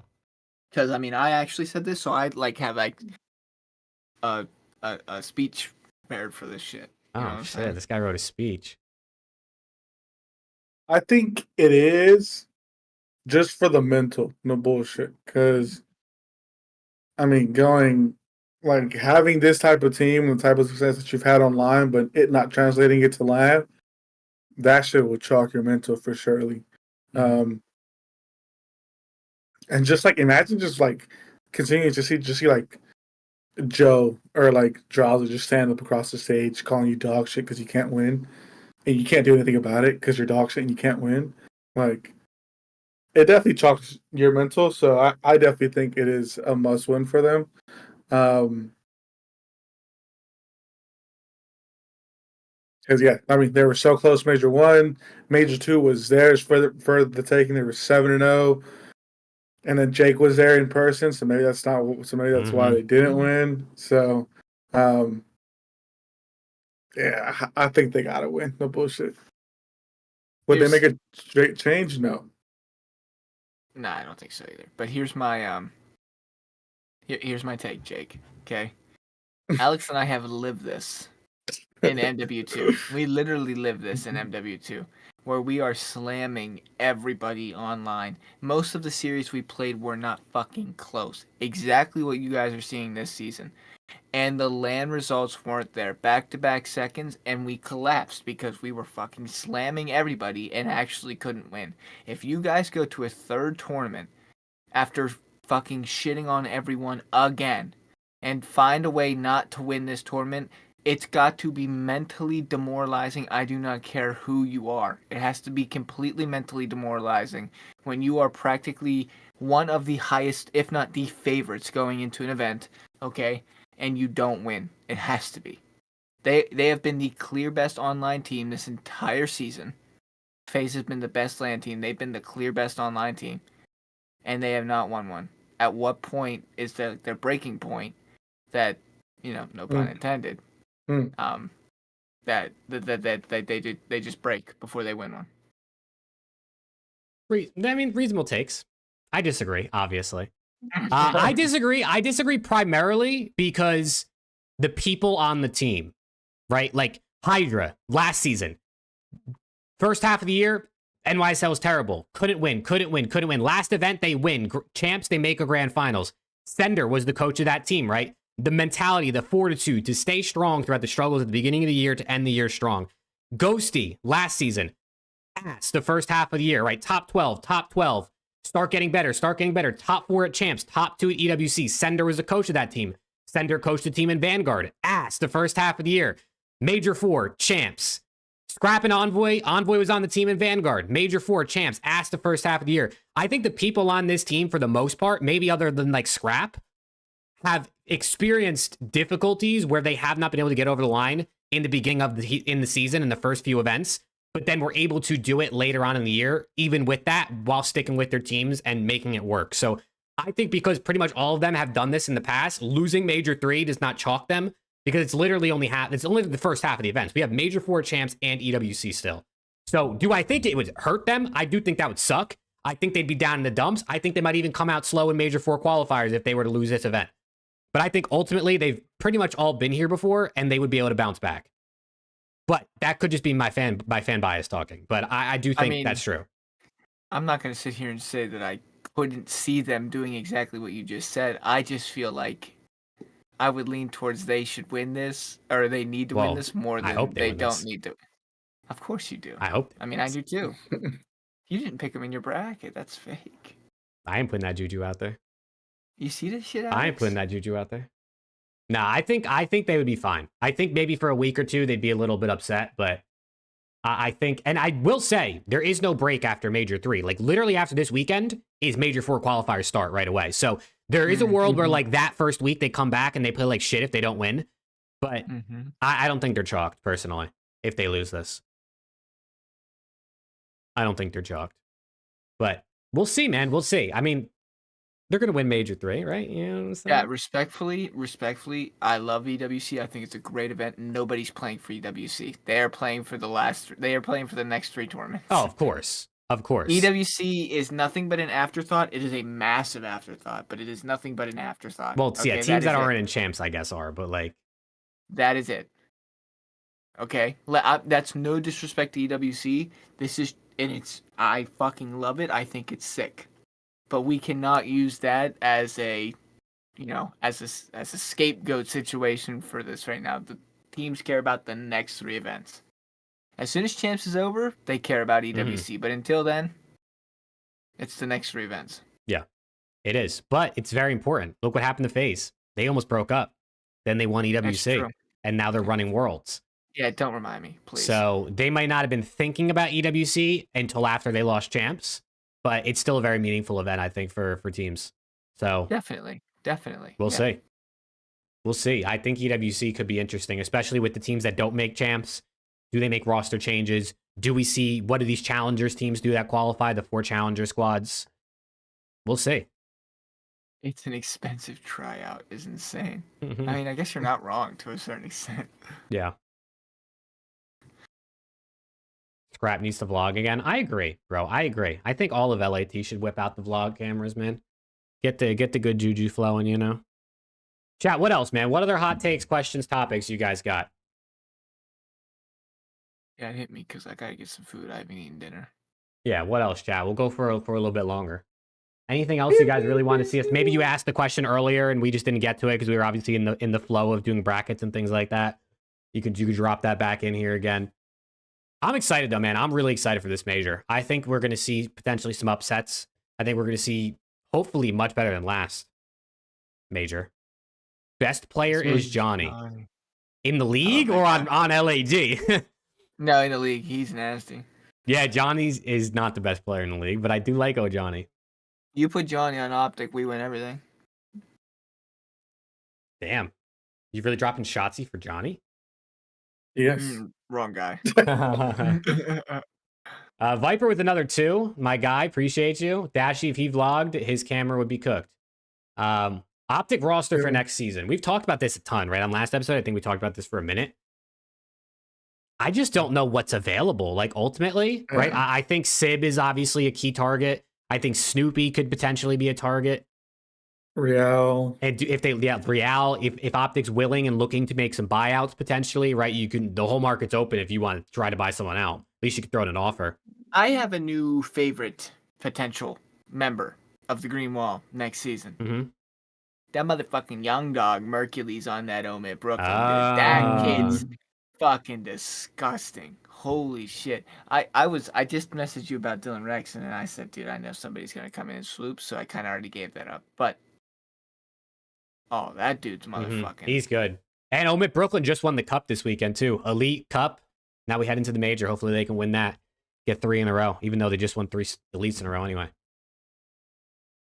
because I mean, I actually said this, so I'd like have like a speech prepared for this shit. Oh shit! This guy wrote a speech. I think it is just for the mental, no bullshit. Because I mean, having this type of team, the type of success that you've had online, but it not translating it to live, that shit will chalk your mental for surely. And just like imagine just like continuing to see like Joe or like Drowser just stand up across the stage calling you dog shit because you can't win and you can't do anything about it because you're dog shit and you can't win. Like it definitely chalks your mental. So I definitely think it is a must win for them. Because yeah, I mean they were so close. Major 1, Major 2 was theirs for the taking. They were 7-0. And then Jake was there in person, so maybe that's not. So maybe that's why they didn't win. So, yeah, I think they gotta win. No bullshit. Would they make a straight change? No. Nah, I don't think so either. But here's my here's my take, Jake. Okay, Alex and I have lived this in MW2. We literally live this in MW2. Where we are slamming everybody online. Most of the series we played were not fucking close. Exactly what you guys are seeing this season. And the LAN results weren't there. Back-to-back seconds, and we collapsed because we were fucking slamming everybody and actually couldn't win. If you guys go to a third tournament after fucking shitting on everyone again and find a way not to win this tournament, it's got to be mentally demoralizing. I do not care who you are. It has to be completely mentally demoralizing when you are practically one of the highest, if not the favorites going into an event, okay, and you don't win. It has to be. They have been the clear best online team this entire season. FaZe has been the best LAN team. They've been the clear best online team, and they have not won one. At what point is their breaking point that, no pun intended, Mm. that they just break before they win one? I mean, reasonable takes. I disagree, obviously. I disagree. I disagree primarily because the people on the team, right? Like Hydra last season, first half of the year, NYSL was terrible. Couldn't win. Last event, they win. Champs, they make a grand finals. Sender was the coach of that team, right? The mentality, the fortitude to stay strong throughout the struggles at the beginning of the year to end the year strong. Ghosty last season, ass the first half of the year, right? Top 12. Start getting better. Top 4 at Champs, top 2 at EWC. Sender was the coach of that team. Sender coached the team in Vanguard. Ass the first half of the year. Major 4, Champs. Scrap and Envoy. Envoy was on the team in Vanguard. Major 4, Champs. Ass the first half of the year. I think the people on this team, for the most part, maybe other than like Scrap, have experienced difficulties where they have not been able to get over the line in the beginning of the season in the first few events, but then were able to do it later on in the year, even with that, while sticking with their teams and making it work. So I think because pretty much all of them have done this in the past, losing Major 3 does not chalk them because it's literally only the first half of the events. We have Major 4 Champs and EWC still. So do I think it would hurt them? I do think that would suck. I think they'd be down in the dumps. I think they might even come out slow in Major 4 qualifiers if they were to lose this event. But I think ultimately they've pretty much all been here before and they would be able to bounce back. But that could just be my fan bias talking. But I do think that's true. I'm not going to sit here and say that I couldn't see them doing exactly what you just said. I just feel like I would lean towards they should win this, or they need to win this more than they don't need to. Of course you do. I hope. I mean, I do too. You didn't pick them in your bracket. That's fake. I ain't putting that juju out there. You see this shit, Alex? I ain't putting that juju out there. No, I think they would be fine. I think maybe for a week or two they'd be a little bit upset, but I think, and I will say, there is no break after Major 3. Like literally after this weekend is Major 4 qualifiers start right away. So there is a world where like that first week they come back and they play like shit if they don't win. But I don't think they're chalked personally if they lose this. I don't think they're chalked. But we'll see, man. We'll see. I mean, they're going to win Major 3, right? You know what I'm saying? Yeah, respectfully, I love EWC. I think it's a great event. Nobody's playing for EWC. They are playing for the next 3 tournaments. Oh, of course. EWC is nothing but an afterthought. It is a massive afterthought, but it is nothing but an afterthought. Well, okay, yeah, teams that aren't in Champs, I guess, are, but like... That is it. Okay? That's no disrespect to EWC. I fucking love it. I think it's sick. But we cannot use that as a scapegoat situation for this right now. The teams care about the next 3 events. As soon as Champs is over, they care about EWC. But until then, it's the next 3 events. Yeah, it is. But it's very important. Look what happened to FaZe. They almost broke up. Then they won EWC. And now they're running Worlds. Yeah, don't remind me, please. So they might not have been thinking about EWC until after they lost Champs. But it's still a very meaningful event, I think, for teams. So definitely. We'll see. We'll see. I think EWC could be interesting, especially with the teams that don't make Champs. Do they make roster changes? Do we see what do these challengers teams do that qualify? The 4 challenger squads. We'll see. It's an expensive tryout. It's insane. I mean, I guess you're not wrong to a certain extent. Yeah. Scrap needs to vlog again. I agree, bro. I agree. I think all of LAT should whip out the vlog cameras, man. Get the good juju flowing, you know. Chat, what else, man? What other hot takes, questions, topics you guys got? Yeah, it hit me because I gotta get some food. I haven't eaten dinner. Yeah, what else, chat? We'll go for a little bit longer. Anything else you guys really want to see us? Maybe you asked the question earlier and we just didn't get to it because we were obviously in the flow of doing brackets and things like that. You could drop that back in here again. I'm excited though, man. I'm really excited for this major. I think we're going to see potentially some upsets. I think we're going to see hopefully much better than last major. Best player is Johnny. In the league or on LAG? No, in the league. He's nasty. Yeah, Johnny's is not the best player in the league, but I do like Johnny. You put Johnny on Optic, we win everything. Damn. You really dropping Shotsy for Johnny? Yes. Wrong guy. Viper with another 2. My guy, appreciate you. Dashy, if he vlogged, his camera would be cooked. Optic roster for Yeah. next season. We've talked about this a ton, right? On last episode, I think we talked about this for a minute. I just don't know what's available. Like, ultimately, right? Yeah. I think Sib is obviously a key target. I think Snoopy could potentially be a target. Real. And if they, Real, if Optic's willing and looking to make some buyouts potentially, right? You can, the whole market's open if you want to try to buy someone out. At least you could throw in an offer. I have a new favorite potential member of the Green Wall next season. Mm-hmm. That motherfucking young dog Mercules on that Omit Brooklyn. Dude. Ah. That kid's fucking disgusting. Holy shit. I just messaged you about Dylan Rex and I said, dude, I know somebody's gonna come in and swoop, so I kinda already gave that up. But that dude's motherfucking. He's good. And Omit Brooklyn just won the cup this weekend too. Elite Cup. Now we head into the major. Hopefully they can win that. Get 3 in a row, even though they just won 3 elites in a row anyway.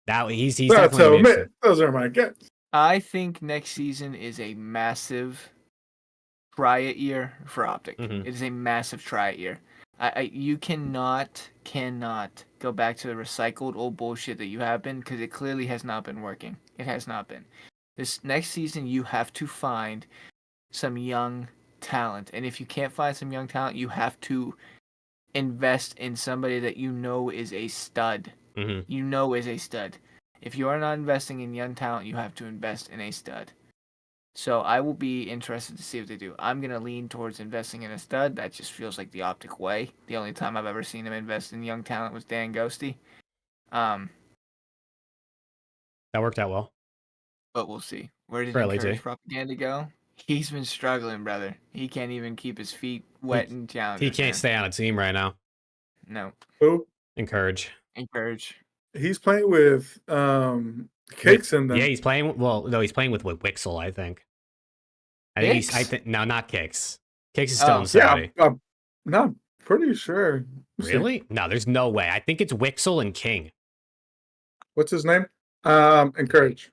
That he's definitely Omit. Those are my guess. I think next season is a massive try it year for Optic. Mhm. It is a massive try it year. You cannot go back to the recycled old bullshit that you have been, because it clearly has not been working. It has not been. This next season, you have to find some young talent, and if you can't find some young talent, you have to invest in somebody that you know is a stud. Mm-hmm. You know is a stud. If you are not investing in young talent, you have to invest in a stud. So I will be interested to see what they do. I'm going to lean towards investing in a stud. That just feels like the Optic way. The only time I've ever seen him invest in young talent was Dan Ghosty. That worked out well. But we'll see. Where did Fairly Encourage too. Propaganda go? He's been struggling, brother. He can't even keep his feet wet and challenging. He can't stay on a team right now. No. Who? Encourage. He's playing with Kicks in them. Yeah, he's playing. Well, no, he's playing with Wixel, I think. No, not Kicks. Kicks is still in Saudi. Yeah, I'm not pretty sure. Really? No, there's no way. I think it's Wixel and King. What's his name? Encourage.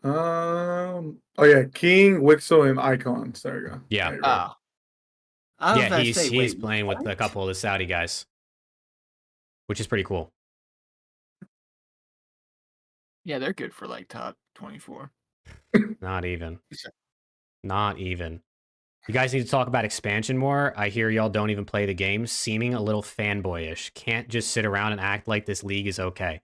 Oh yeah, King, Wixel, and Icons. There you go. Yeah. He's playing with a couple of the Saudi guys, which is pretty cool. Yeah, they're good for like top 24. Not even. Not even. You guys need to talk about expansion more. I hear y'all don't even play the game, seeming a little fanboyish. Can't just sit around and act like this league is okay.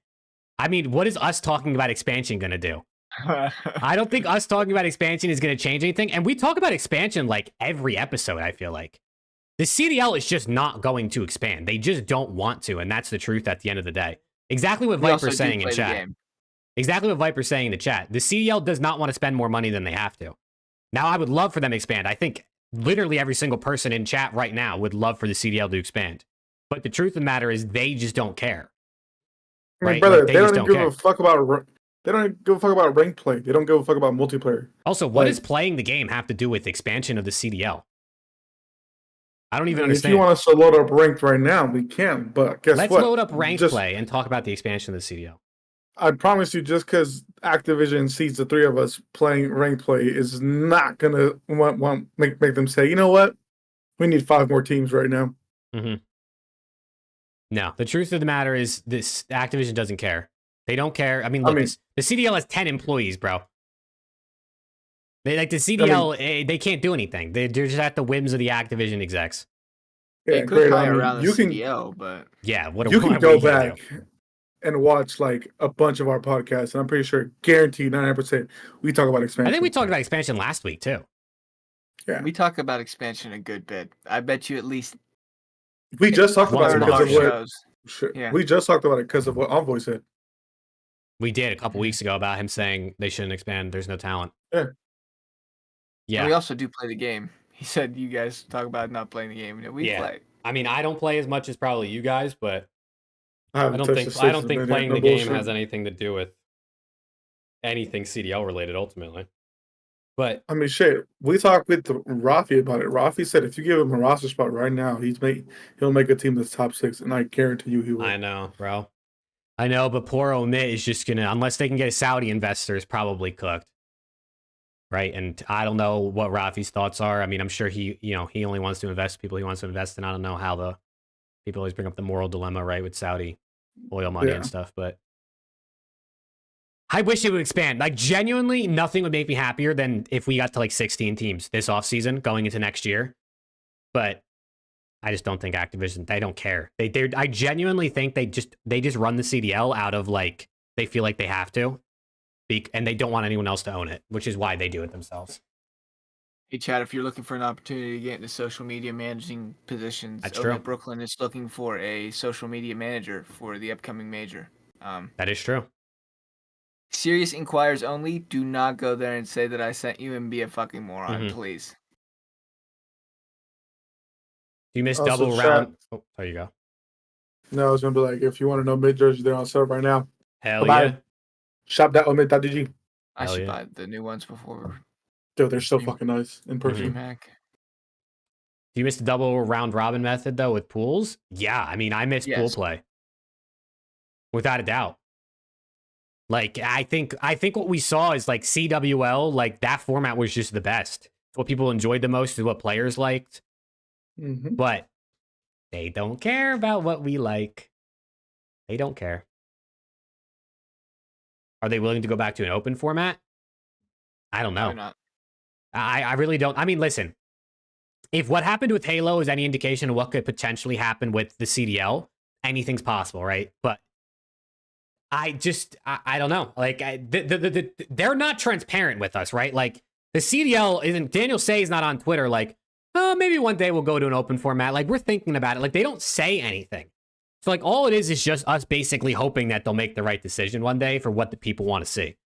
I mean, what is us talking about expansion going to do? I don't think us talking about expansion is going to change anything. And we talk about expansion like every episode, I feel like. The CDL is just not going to expand. They just don't want to, and that's the truth at the end of the day. Exactly what Viper's saying in chat. Exactly what Viper's saying in the chat. The CDL does not want to spend more money than they have to. Now, I would love for them to expand. I think literally every single person in chat right now would love for the CDL to expand. But the truth of the matter is they just don't care. I mean, brother, they don't give a fuck about. They don't give a fuck about rank play. They don't give a fuck about multiplayer. Also, what does playing the game have to do with expansion of the CDL? I don't even understand. If you want us to load up ranked right now, we can. But guess what? Let's load up ranked play and talk about the expansion of the CDL. I promise you, just because Activision sees the 3 of us playing ranked play is not gonna make them say, you know what, we need 5 more teams right now. Mm-hmm. No, the truth of the matter is this: Activision doesn't care. They don't care. I mean, look, the CDL has 10 employees, bro. They like the CDL. They can't do anything. They're just at the whims of the Activision execs. They could hire around the CDL, but yeah, you can go back and watch like a bunch of our podcasts, and I'm pretty sure, guaranteed 99%, we talk about expansion. I think we talked about expansion last week too. Yeah, we talk about expansion a good bit. I bet you at least we just talked about it because of what. Yeah. We just talked about it because of what Envoy said. We did a couple weeks ago about him saying they shouldn't expand. There's no talent. Yeah. And we also do play the game. He said you guys talk about not playing the game. We play. I mean, I don't play as much as probably you guys, but I don't think playing the game has anything to do with anything CDL related ultimately. But I mean, shit, we talked with Rafi about it. Rafi said if you give him a roster spot right now, he'll make a team that's top 6, and I guarantee you he will. I know, bro. I know, but poor Omit is just gonna, unless they can get a Saudi investor, is probably cooked. right? And I don't know what Rafi's thoughts are. I mean, I'm sure he only wants to invest people he wants to invest in. I don't know how the people always bring up the moral dilemma, right, with Saudi oil money and Yeah. stuff, but I wish it would expand. Like, genuinely, nothing would make me happier than if we got to like 16 teams this offseason going into next year. But I just don't think Activision, they don't care. I genuinely think they just run the CDL out of like, they feel like they have to, and they don't want anyone else to own it, which is why they do it themselves. Hey, Chad, if you're looking for an opportunity to get into social media managing positions, That's over true. at Brooklyn is looking for a social media manager for the upcoming major. That is true. Serious inquiries only. Do not go there and say that I sent you and be a fucking moron, please. Do you miss Also, double chat. round? Oh, there you go. No, I was gonna be like, if you want to know mid jerseys, they're on sale right now. Hell Buy yeah. it. Shop.omid.dg. I Hell should yeah. buy the new ones before Dude, they're so Dream- fucking nice in person. DreamHack. Do you miss the double round robin method though with pools? Yeah, I mean, I miss pool Yes. play. Without a doubt. Like, I think what we saw is like CWL, like that format was just the best. It's what people enjoyed the most, is what players liked. Mm-hmm. But they don't care about what we like. They don't care. Are they willing to go back to an open format? I don't know. Probably not. I really don't. I mean, listen, if what happened with Halo is any indication of what could potentially happen with the CDL, anything's possible, right? But I don't know. Like, they're not transparent with us, right? Like, the CDL isn't, Daniel Say is not on Twitter like, oh, maybe one day we'll go to an open format. Like, we're thinking about it. Like, they don't say anything. So, like, all it is just us basically hoping that they'll make the right decision one day for what the people want to see.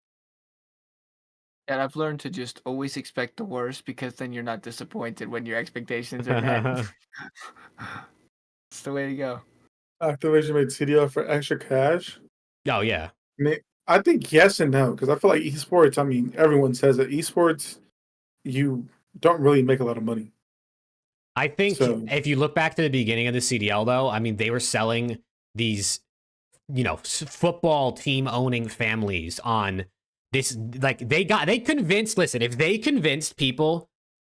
And I've learned to just always expect the worst, because then you're not disappointed when your expectations are met. It's the way to go. Activision made CDL for extra cash. Oh, yeah. I think yes and no, because I feel like esports, I mean, everyone says that esports, you don't really make a lot of money. I think So- if you look back to the beginning of the CDL, though, I mean, they were selling these, football team owning families on this. Like, they convinced, listen, if they convinced people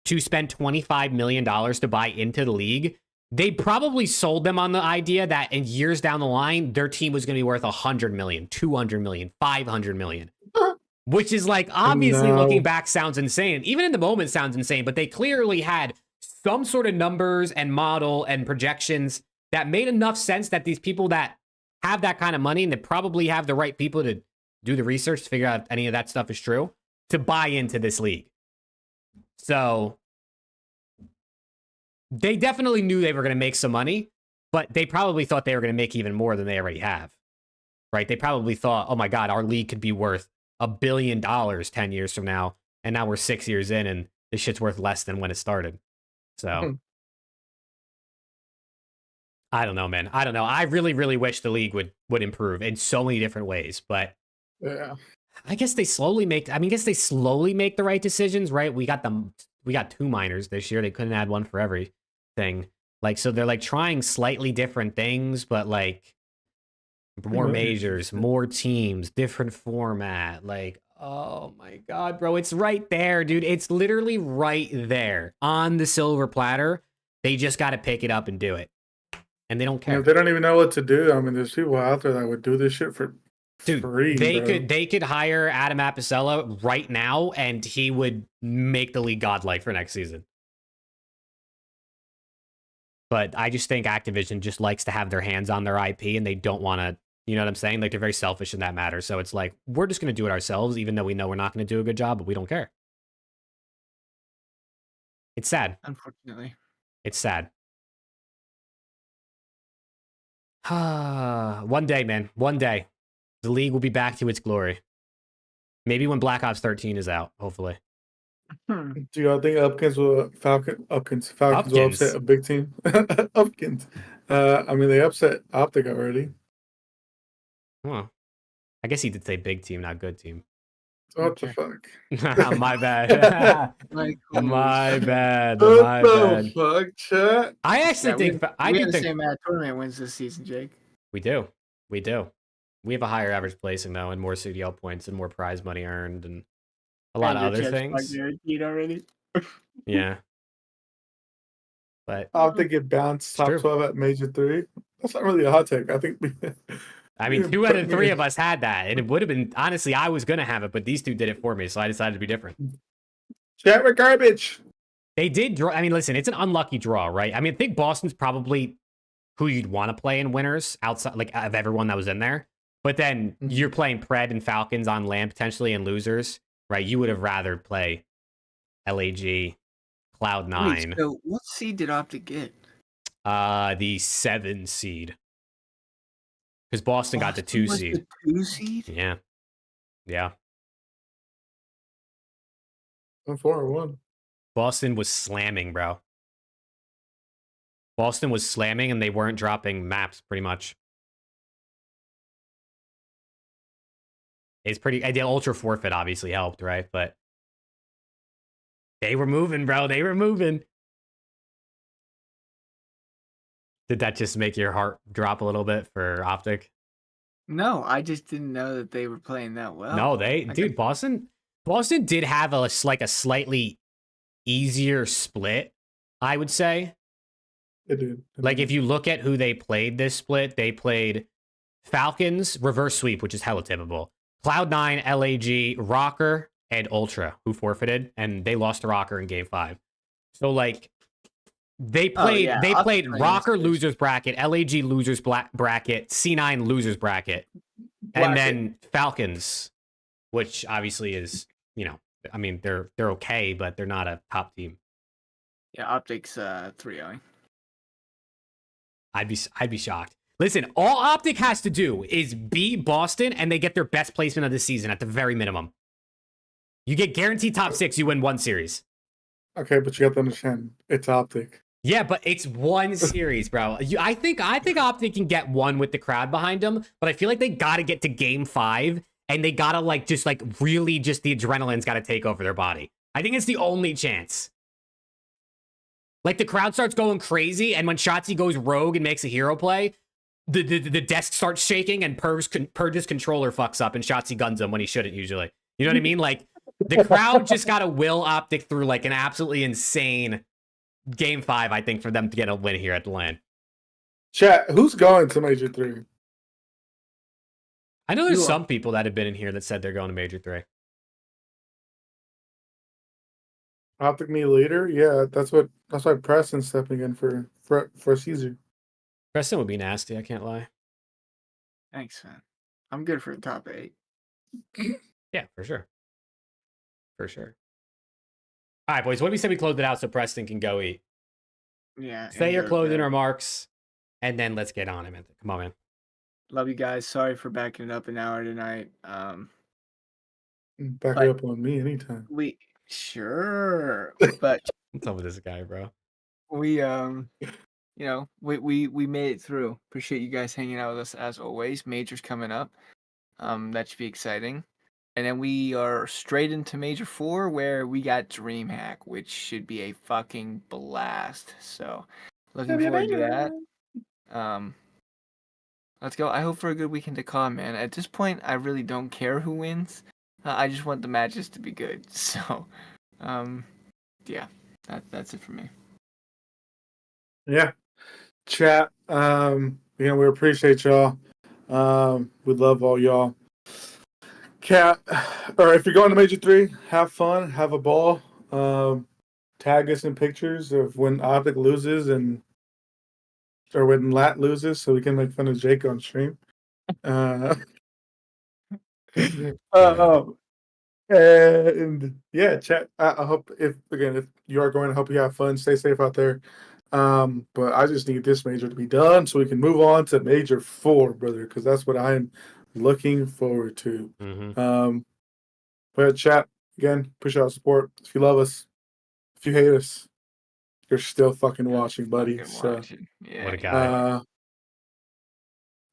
to spend $25 million to buy into the league, they probably sold them on the idea that in years down the line, their team was going to be worth 100 million, 200 million, 500 million. Which is like, obviously, No. looking back sounds insane. Even in the moment sounds insane, but they clearly had some sort of numbers and model and projections that made enough sense that these people that have that kind of money, and they probably have the right people to do the research to figure out if any of that stuff is true, to buy into this league. So they definitely knew they were going to make some money, but they probably thought they were going to make even more than they already have, right? They probably thought, oh my God, our league could be worth $1 billion 10 years from now. And now we're 6 years in and this shit's worth less than when it started. So I don't know, man. I don't know. I really, really wish the league would improve in so many different ways, but Yeah. I guess they slowly make the right decisions, right? We got 2 minors this year. They couldn't add one for everything. Like, so they're like trying slightly different things, but like more majors, more teams, different format. Like, oh my God, bro. It's right there, dude. It's literally right there on the silver platter. They just got to pick it up and do it. And they don't care. They don't even know what to do. I mean, there's people out there that would do this shit for free. They could hire Adam Apicella right now, and he would make the league godlike for next season. But I just think Activision just likes to have their hands on their IP, and they don't want to. You know what I'm saying? Like, they're very selfish in that matter. So it's like, we're just going to do it ourselves, even though we know we're not going to do a good job, but we don't care. It's sad. Unfortunately. It's sad. One day, man. One day. The league will be back to its glory. Maybe when Black Ops 13 is out, hopefully. Do y'all think Falcons will upset a big team? Upkins. I mean, they upset Optic already. Well, I guess he did say big team, not good team. What the fuck? My bad. Like, My bad. What My the bad. fuck, chat? I actually think we have the same tournament wins this season, Jake. We do. We do. We have a higher average placing though, and more CDL points, and more prize money earned, and a lot And of your other chance not things. guaranteed already. Yeah. But I think it bounced it's top true. 12 at Major 3. That's not really a hot take. I think I mean, you 2 out put of me 3 in- of us had that. And it would have been, honestly, I was going to have it, but these two did it for me. So I decided to be different. Chat with garbage. They did draw. I mean, listen, it's an unlucky draw, right? I mean, I think Boston's probably who you'd want to play in winners outside, like of everyone that was in there. But then Mhm. you're playing Pred and Falcons on land potentially and losers, right? You would have rather play LAG, Wait, Cloud9, so what seed did Optic get? the 7 seed. Because Boston got the Boston 2 was seed. the 2 seed? Yeah. Yeah. I'm 4-1. Boston was slamming, bro. Boston was slamming and they weren't dropping maps pretty much. It's pretty. The Ultra forfeit obviously helped, right? But they were moving, bro. They were moving. Did that just make your heart drop a little bit for Optic? No, I just didn't know that they were playing that well. No, I dude, Boston did have a slightly easier split, I would say. It did. Like if you look at who they played this split, they played Falcons, reverse sweep, which is hella typical. Cloud9, LAG, Rocker, and Ultra, who forfeited, and they lost to Rocker in game 5. So like they played yeah, they Optic played playing Rocker this losers bracket, LAG losers bracket, C9 losers bracket, and then Falcons, which obviously is, I mean, they're okay, but they're not a top team. Yeah, Optic's 3-0. I'd be shocked. Listen, all Optic has to do is beat Boston and they get their best placement of the season at the very minimum. You get guaranteed top 6, you win 1 series. Okay, but you have to understand, it's Optic. Yeah, but it's 1 series, bro. I think Optic can get 1 with the crowd behind them, but I feel like they got to get to game 5 and they got to really the adrenaline's got to take over their body. I think it's the only chance. Like the crowd starts going crazy, and when Shotzi goes rogue and makes a hero play, the desk starts shaking, and Purge's controller fucks up, and Shotzi guns him when he shouldn't usually. You know what I mean? Like the crowd just got to will Optic through like an absolutely insane game 5, I think, for them to get a win here at the LAN. Chat, who's going to Major 3? I know there's some people that have been in here that said they're going to Major 3. Optic me leader? Yeah, that's why Preston's stepping in for Caesar. Preston would be nasty, I can't lie. Thanks, man. I'm good for a top 8. Yeah, for sure. For sure. All right, boys, what do we say we close it out so Preston can go eat? Yeah. Say your closing remarks, and then let's get on it, man. Come on, man. Love you guys. Sorry for backing it up an hour tonight. Back it up on me anytime. Sure, but What's up with this guy, bro? we we made it through. Appreciate you guys hanging out with us as always. Major's coming up. That should be exciting. And then we are straight into Major 4 where we got DreamHack, which should be a fucking blast. So looking forward to that. Let's go. I hope for a good weekend to come, man. At this point, I really don't care who wins. I just want the matches to be good. So, yeah, that's it for me. Yeah. Chat. We appreciate y'all. We love all y'all. Cat, or if you're going to Major 3, have fun, have a ball. Tag us in pictures of when Optic loses or when Lat loses, so we can make fun of Jake on stream. And yeah, chat. I hope if you are going, I hope you have fun. Stay safe out there. But I just need this major to be done so we can move on to Major 4, brother, because that's what I'm looking forward to. Mm-hmm. But chat, again, appreciate our support. If you love us, if you hate us, you're still fucking watching, buddy. Watching. Yeah. What a guy.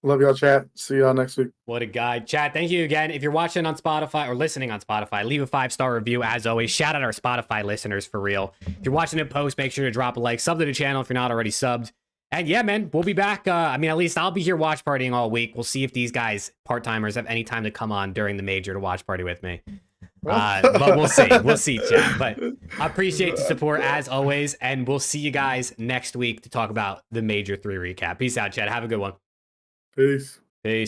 Love y'all, chat. See y'all next week. What a guy. Chat, thank you again. If you're watching on Spotify or listening on Spotify, leave a 5-star review as always. Shout out our Spotify listeners for real. If you're watching it post, make sure to drop a like. Sub to the channel if you're not already subbed. And yeah, man, we'll be back. At least I'll be here watch partying all week. We'll see if these guys, part-timers, have any time to come on during the major to watch party with me. But we'll see. We'll see, chat. But I appreciate the support as always, and we'll see you guys next week to talk about the Major 3 recap. Peace out, chat. Have a good one. Peace. Peace.